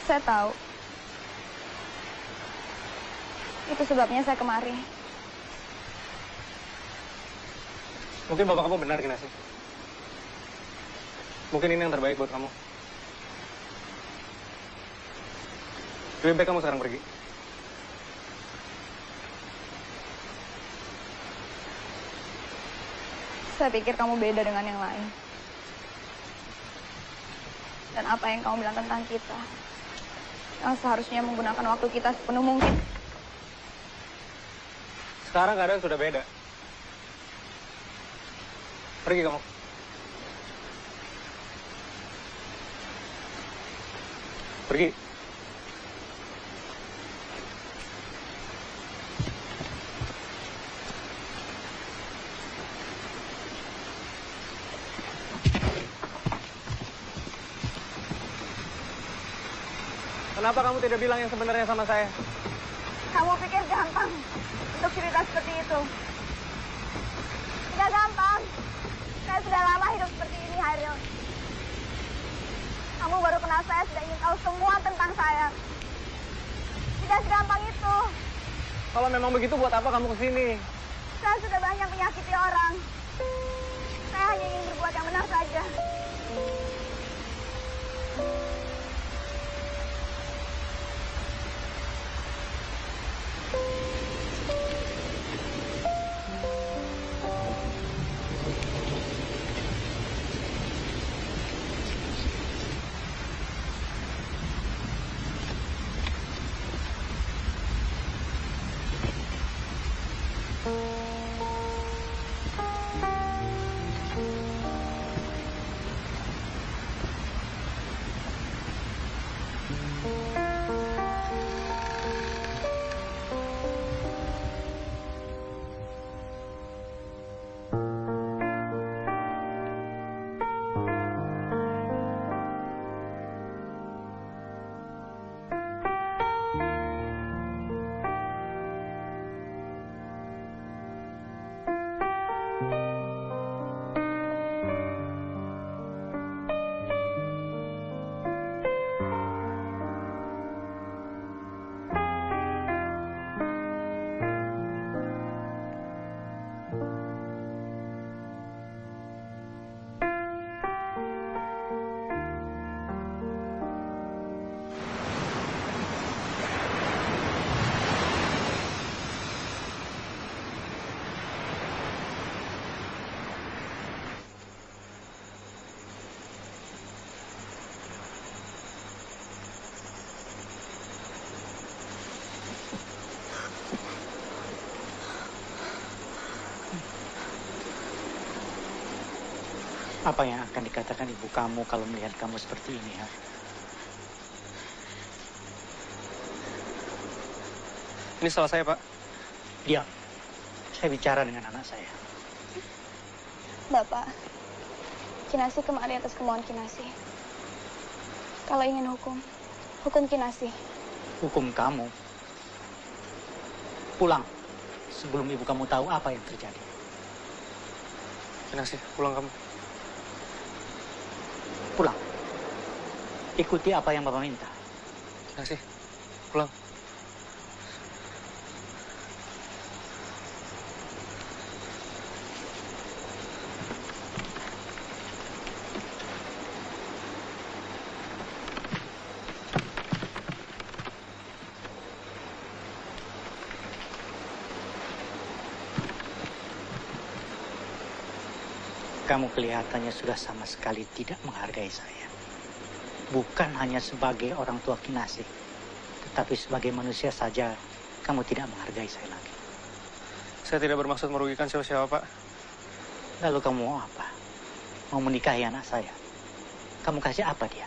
Saya tahu. Itu sebabnya saya kemari. Mungkin bapak kamu benar, Kinasih. Mungkin ini yang terbaik buat kamu. Lebih baik kamu sekarang pergi. Saya pikir kamu beda dengan yang lain. Dan apa yang kamu bilang tentang kita, yang seharusnya menggunakan waktu kita sepenuh mungkin. Sekarang keadaan sudah beda. Pergi kamu. Pergi. Kenapa kamu tidak bilang yang sebenarnya sama saya? Kamu pikir gampang untuk cerita seperti itu? Tidak gampang. Saya sudah lama hidup seperti ini, Hairil. Kamu baru kenal saya sudah ingin tahu semua tentang saya. Tidak segampang itu. Kalau memang begitu, buat apa kamu kesini? Saya sudah banyak menyakiti orang. Saya hanya ingin berbuat yang benar saja. Apa yang akan dikatakan ibu kamu kalau melihat kamu seperti ini, ha? Ini salah saya, Pak. Diam. Saya bicara dengan anak saya. Bapak, Kinasi kemari atas kemauan Kinasi. Kalau ingin hukum Kinasi. Hukum kamu? Pulang sebelum ibu kamu tahu apa yang terjadi. Kinasi, pulang kamu. Pulang. Ikuti apa yang Bapak minta. Kinasi, pulang. Kamu kelihatannya sudah sama sekali tidak menghargai saya. Bukan hanya sebagai orang tua Kinasi, tetapi sebagai manusia saja kamu tidak menghargai saya lagi. Saya tidak bermaksud merugikan siapa-siapa, Pak. Lalu kamu mau apa? Mau menikahi anak saya? Kamu kasih apa dia?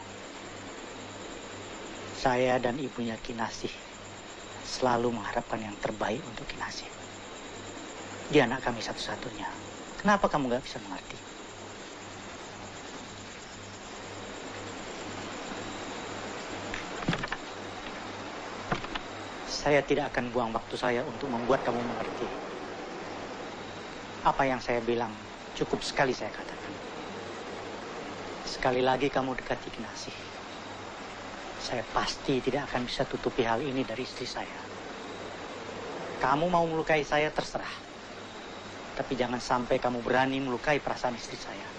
Saya dan ibunya Kinasi selalu mengharapkan yang terbaik untuk Kinasi. Dia anak kami satu-satunya. Kenapa kamu gak bisa mengerti? Saya tidak akan buang waktu saya untuk membuat kamu mengerti. Apa yang saya bilang cukup sekali saya katakan. Sekali lagi kamu dekati Kinasi. Saya pasti tidak akan bisa tutupi hal ini dari istri saya. Kamu mau melukai saya terserah. Tapi jangan sampai kamu berani melukai perasaan istri saya.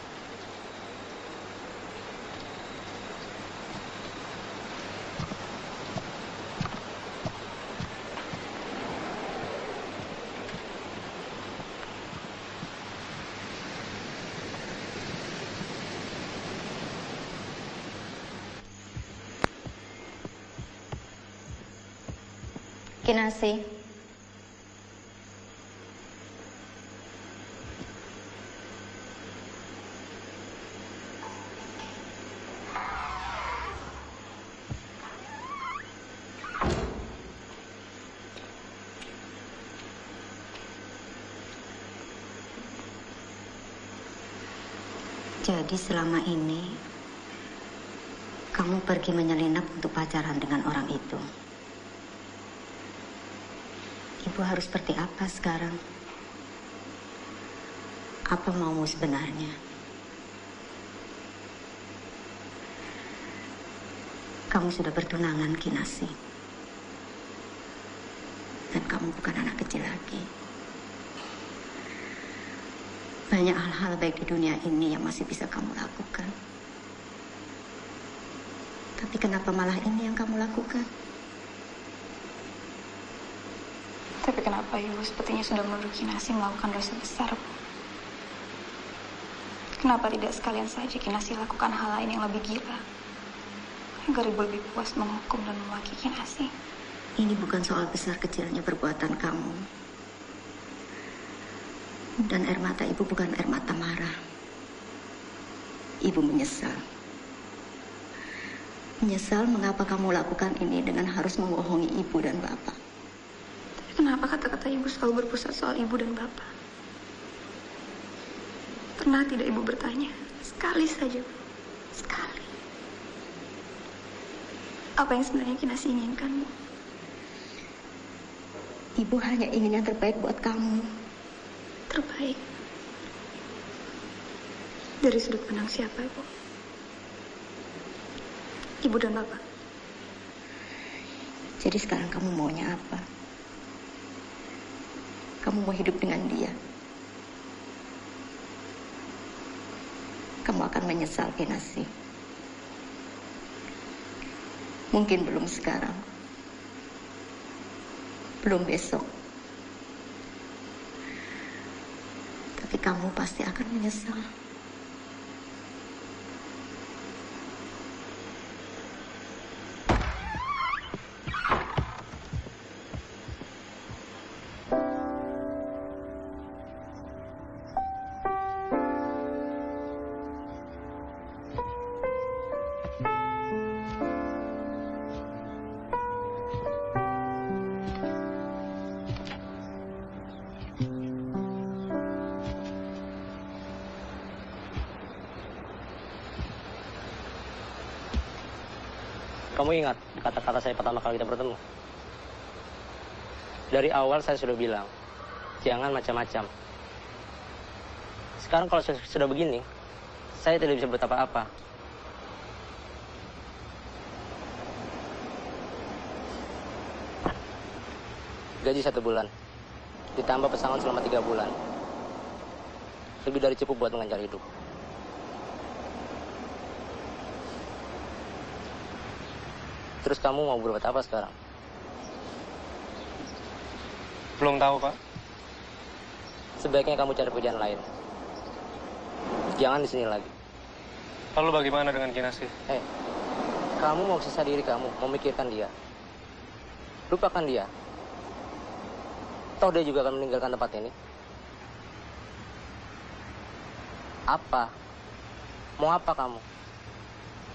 Kinasi. Jadi selama ini kamu pergi menyelinap untuk pacaran dengan orang itu. Ibu harus seperti apa sekarang? Apa maumu sebenarnya? Kamu sudah bertunangan, Kinasi. Dan kamu bukan anak kecil lagi. Banyak hal-hal baik di dunia ini yang masih bisa kamu lakukan. Tapi kenapa malah ini yang kamu lakukan? Tapi kenapa Ibu sepertinya sudah menuduh Kinasi melakukan dosa besar, Bu? Kenapa tidak sekalian saja Kinasi lakukan hal lain yang lebih gila? Agar Ibu lebih puas menghukum dan memaki Kinasi. Ini bukan soal besar kecilnya perbuatan kamu. Dan air mata Ibu bukan air mata marah. Ibu menyesal. Menyesal mengapa kamu lakukan ini dengan harus membohongi Ibu dan Bapak. Kenapa kata-kata Ibu selalu berpusat soal Ibu dan Bapak? Pernah tidak Ibu bertanya? Sekali saja, Bu. Sekali. Apa yang sebenarnya Kinasi inginkan, Bu? Ibu hanya ingin yang terbaik buat kamu. Terbaik? Dari sudut pandang siapa, Bu? Ibu dan Bapak. Jadi sekarang kamu maunya apa? Kamu mau hidup dengan dia. Kamu akan menyesal, Kinasi. Mungkin belum sekarang. Belum besok. Tapi kamu pasti akan menyesal. Kamu ingat kata-kata saya pertama kali kita bertemu? Dari awal saya sudah bilang, jangan macam-macam. Sekarang kalau sudah begini, saya tidak bisa berbuat apa-apa. Gaji 1 bulan, ditambah pesangon selama 3 bulan. Lebih dari cukup buat mengejar hidup. Terus kamu mau berbuat apa sekarang? Belum tahu, Pak. Sebaiknya kamu cari pekerjaan lain. Jangan di sini lagi. Lalu bagaimana dengan Kinasih? Kamu mau sisa diri kamu, memikirkan dia. Lupakan dia. Toh dia juga akan meninggalkan tempat ini. Apa? Mau apa kamu?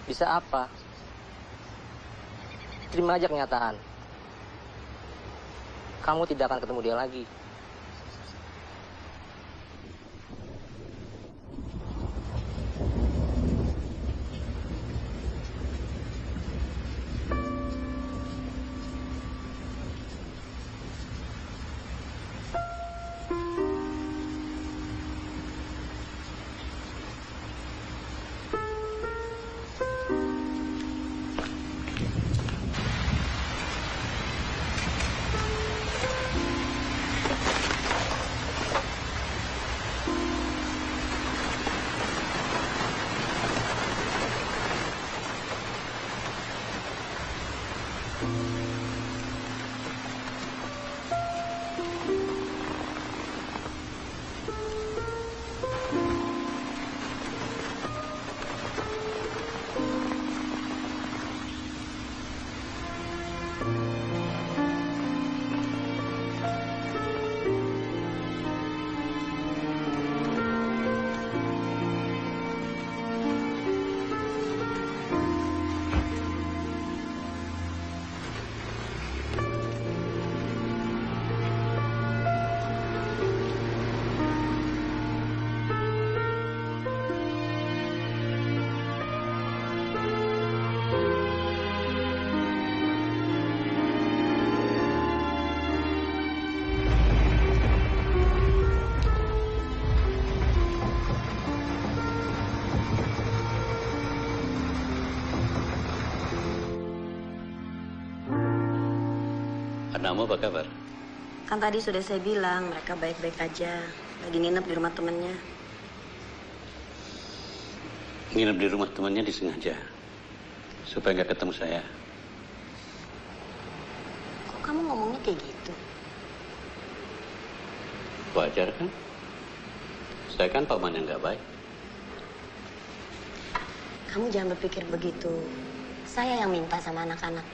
Bisa apa? Terima aja kenyataan. Kamu tidak akan ketemu dia lagi. Kamu apa kabar? Kan tadi sudah saya bilang mereka baik-baik aja. Lagi nginep di rumah temennya. Nginep di rumah temannya disengaja supaya nggak ketemu saya. Kok kamu ngomongnya kayak gitu? Wajar kan? Saya kan paman yang nggak baik. Kamu jangan berpikir begitu. Saya yang minta sama anak-anak.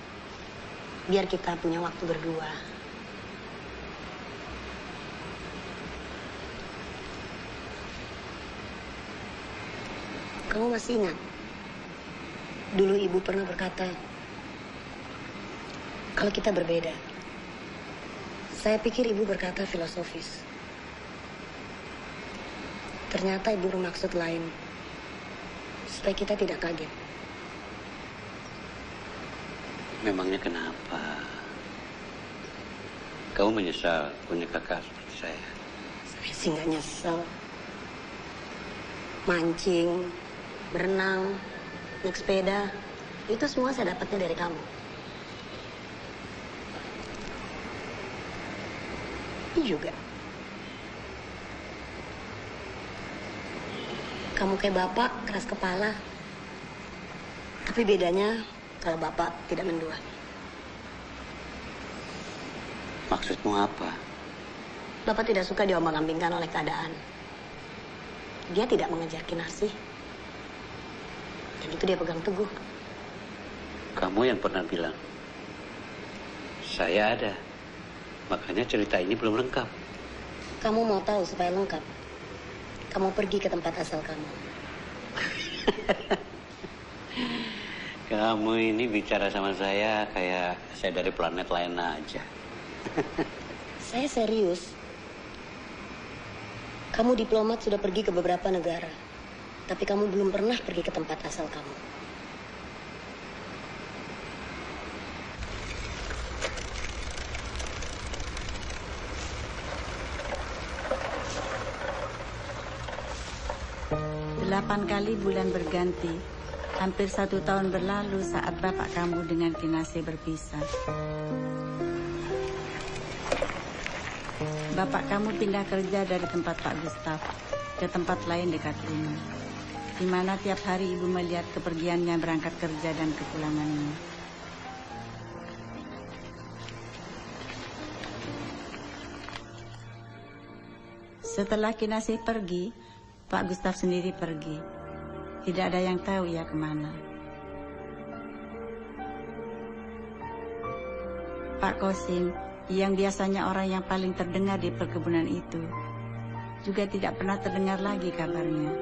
Biar kita punya waktu berdua. Kamu masih ingat? Dulu ibu pernah berkata, kalau kita berbeda. Saya pikir ibu berkata filosofis. Ternyata ibu bermaksud lain. Supaya kita tidak kaget. Memangnya kenapa? Kamu menyesal punya kakak seperti saya? Saya sih nggak nyesel. Mancing, berenang, naik sepeda, itu semua saya dapatnya dari kamu. Ini juga. Kamu kayak bapak, keras kepala. Tapi bedanya kalau bapak tidak mendua. Maksudmu apa? Bapak tidak suka diombang-ambingkan oleh keadaan. Dia tidak mengejar Kinasih. Dan itu dia pegang teguh. Kamu yang pernah bilang, saya ada. Makanya cerita ini belum lengkap. Kamu mau tahu supaya lengkap? Kamu pergi ke tempat asal kamu. Kamu ini bicara sama saya kayak saya dari planet lain aja. Saya serius. Kamu diplomat sudah pergi ke beberapa negara, tapi kamu belum pernah pergi ke tempat asal kamu. Delapan kali bulan berganti, hampir 1 tahun berlalu saat bapak kamu dengan Kinasih berpisah. Bapak kamu pindah kerja dari tempat Pak Gustaf ke tempat lain dekat rumah, di mana tiap hari ibu melihat kepergiannya berangkat kerja dan kepulangannya. Setelah Kinasih pergi, Pak Gustaf sendiri pergi. Tidak ada yang tahu ia kemana. Pak Kosim, yang biasanya orang yang paling terdengar di perkebunan itu, juga tidak pernah terdengar lagi kabarnya.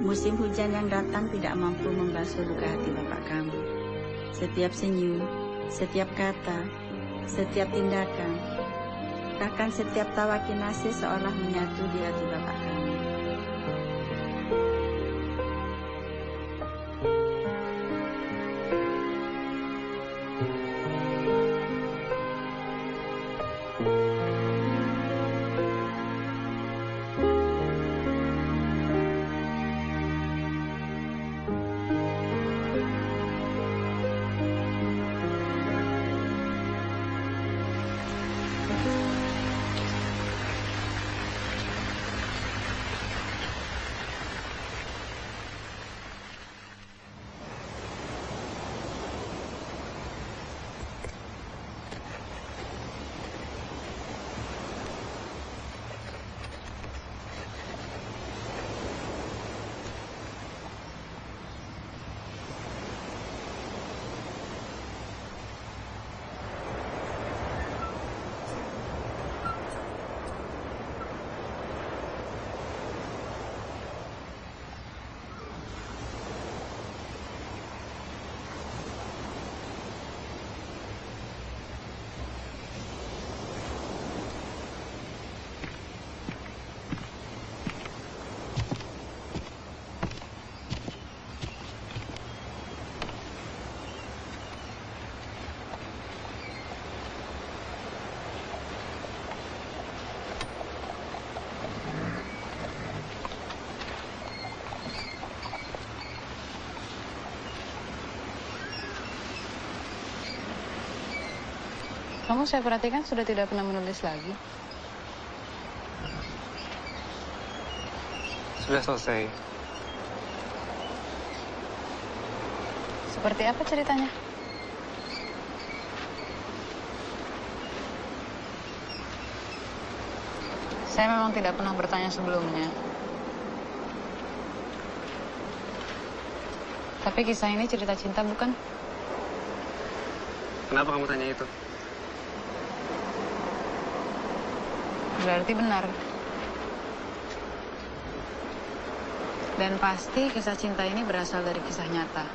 Musim hujan yang datang tidak mampu membasuh luka hati bapak kamu. Setiap senyum, setiap kata, setiap tindakan, bahkan setiap tawa Kinasih seolah menyatu di hati bapak kamu. Kamu saya perhatikan sudah tidak pernah menulis lagi. Sudah selesai. Seperti apa ceritanya? Saya memang tidak pernah bertanya sebelumnya. Tapi kisah ini cerita cinta, bukan? Kenapa kamu tanya itu? Berarti benar. Dan pasti kisah cinta ini berasal dari kisah nyata.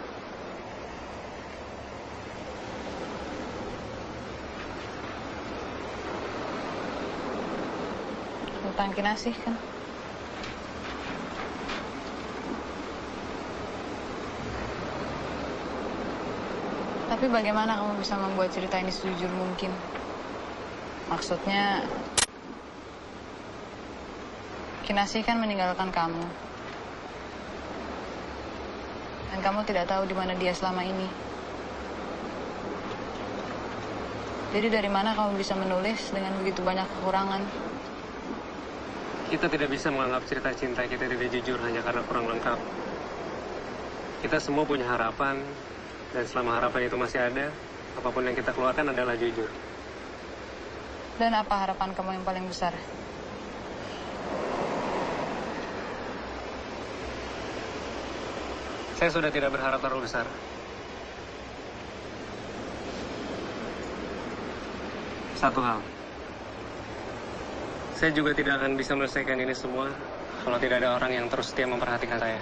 Tentang Kinasih, kan? Tapi bagaimana kamu bisa membuat cerita ini sejujur mungkin? Maksudnya, Kinasih kan meninggalkan kamu. Dan kamu tidak tahu di mana dia selama ini. Jadi dari mana kamu bisa menulis dengan begitu banyak kekurangan? Kita tidak bisa menganggap cerita cinta kita tidak jujur hanya karena kurang lengkap. Kita semua punya harapan, dan selama harapan itu masih ada, apapun yang kita keluarkan adalah jujur. Dan apa harapan kamu yang paling besar? Saya sudah tidak berharap terlalu besar. Satu hal. Saya juga tidak akan bisa menyelesaikan ini semua kalau tidak ada orang yang terus setia memperhatikan saya.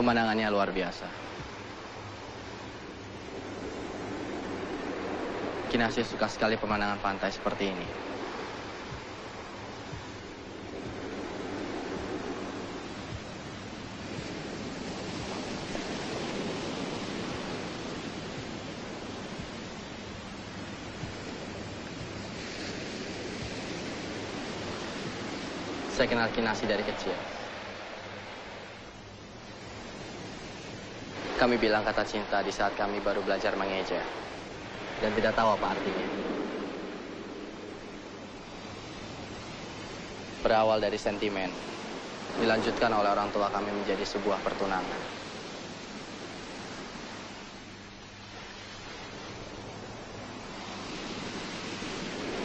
Pemandangannya luar biasa. Kinasih suka sekali pemandangan pantai seperti ini. Saya kenal Kinasih dari kecil. Kami bilang kata cinta di saat kami baru belajar mengeja dan tidak tahu apa artinya. Berawal dari sentimen, dilanjutkan oleh orang tua kami menjadi sebuah pertunangan.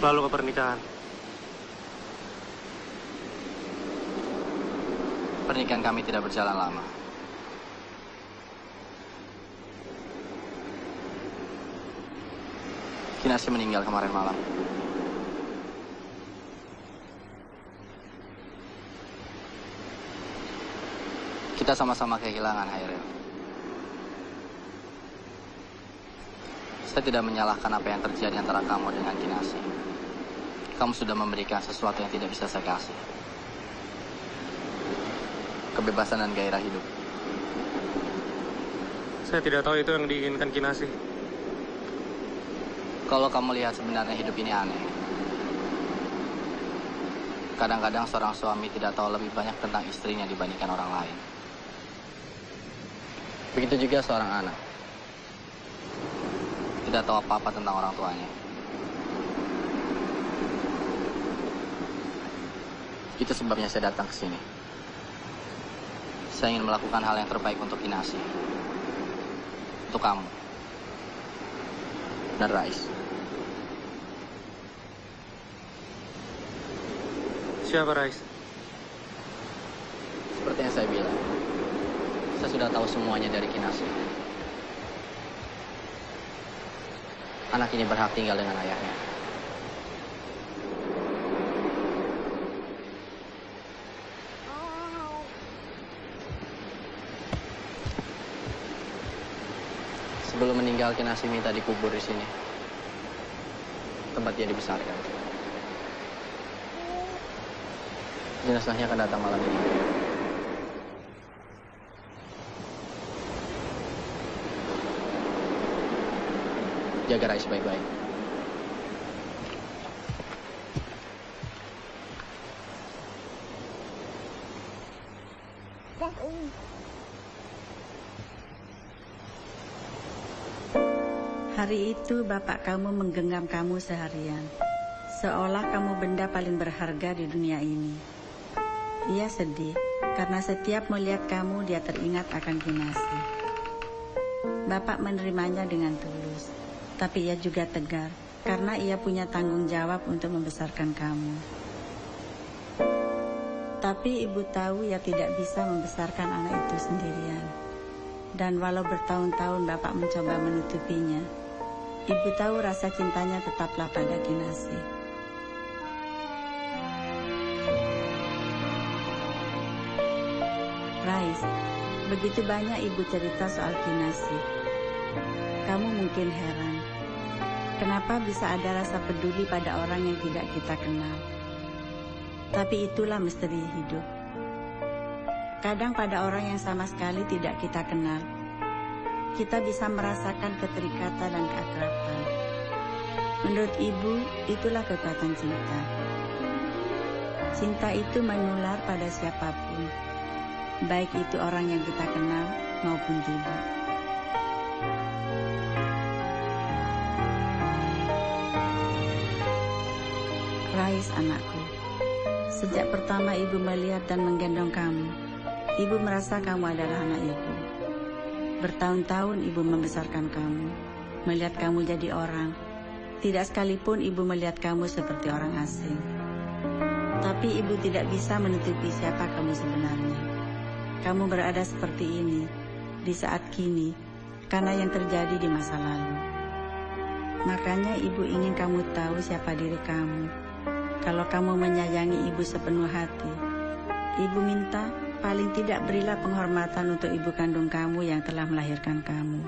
Lalu ke pernikahan. Pernikahan kami tidak berjalan lama. Kinasih meninggal kemarin malam. Kita sama-sama kehilangan Hairil. Saya tidak menyalahkan apa yang terjadi antara kamu dengan Kinasih. Kamu sudah memberikan sesuatu yang tidak bisa saya kasih. Kebebasan dan gairah hidup. Saya tidak tahu itu yang diinginkan Kinasih. Kalau kamu lihat sebenarnya hidup ini aneh. Kadang-kadang seorang suami tidak tahu lebih banyak tentang istrinya dibandingkan orang lain. Begitu juga seorang anak. Tidak tahu apa-apa tentang orang tuanya. Itu sebabnya saya datang ke sini. Saya ingin melakukan hal yang terbaik untuk Kinasih. Untuk kamu. Dan Rais. Siapa Rais? Seperti yang saya bilang, saya sudah tahu semuanya dari Kinasih. Anak ini berhak tinggal dengan ayahnya. Sebelum meninggal, Kinasih minta dikubur di sini, tempat dia dibesarkan. Jenazahnya akan datang malam ini. Jaga Rais baik-baik. Hari itu bapak kamu menggenggam kamu seharian, seolah kamu benda paling berharga di dunia ini. Ia sedih, karena setiap melihat kamu dia teringat akan Kinasih. Bapak menerimanya dengan tulus, tapi ia juga tegar, karena ia punya tanggung jawab untuk membesarkan kamu. Tapi ibu tahu ia tidak bisa membesarkan anak itu sendirian. Dan walau bertahun-tahun bapak mencoba menutupinya, ibu tahu rasa cintanya tetaplah pada Kinasih. Rais, begitu banyak ibu cerita soal Kinasih. Kamu mungkin heran, kenapa bisa ada rasa peduli pada orang yang tidak kita kenal. Tapi itulah misteri hidup. Kadang pada orang yang sama sekali tidak kita kenal, kita bisa merasakan keterikatan dan keakraban. Menurut ibu, itulah kekuatan cinta. Cinta itu menular pada siapapun, baik itu orang yang kita kenal maupun tidak. Rais, anakku, sejak pertama ibu melihat dan menggendong kamu, ibu merasa kamu adalah anak ibu. Bertahun-tahun ibu membesarkan kamu, melihat kamu jadi orang. Tidak sekalipun ibu melihat kamu seperti orang asing. Tapi ibu tidak bisa menutupi siapa kamu sebenarnya. Kamu berada seperti ini, di saat kini, karena yang terjadi di masa lalu. Makanya ibu ingin kamu tahu siapa diri kamu. Kalau kamu menyayangi ibu sepenuh hati, ibu minta Paling tidak berilah penghormatan untuk ibu kandung kamu yang telah melahirkan kamu.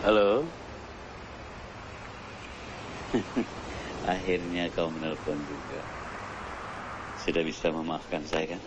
Halo. Akhirnya kau menelpon juga. Sudah bisa memaafkan saya kan?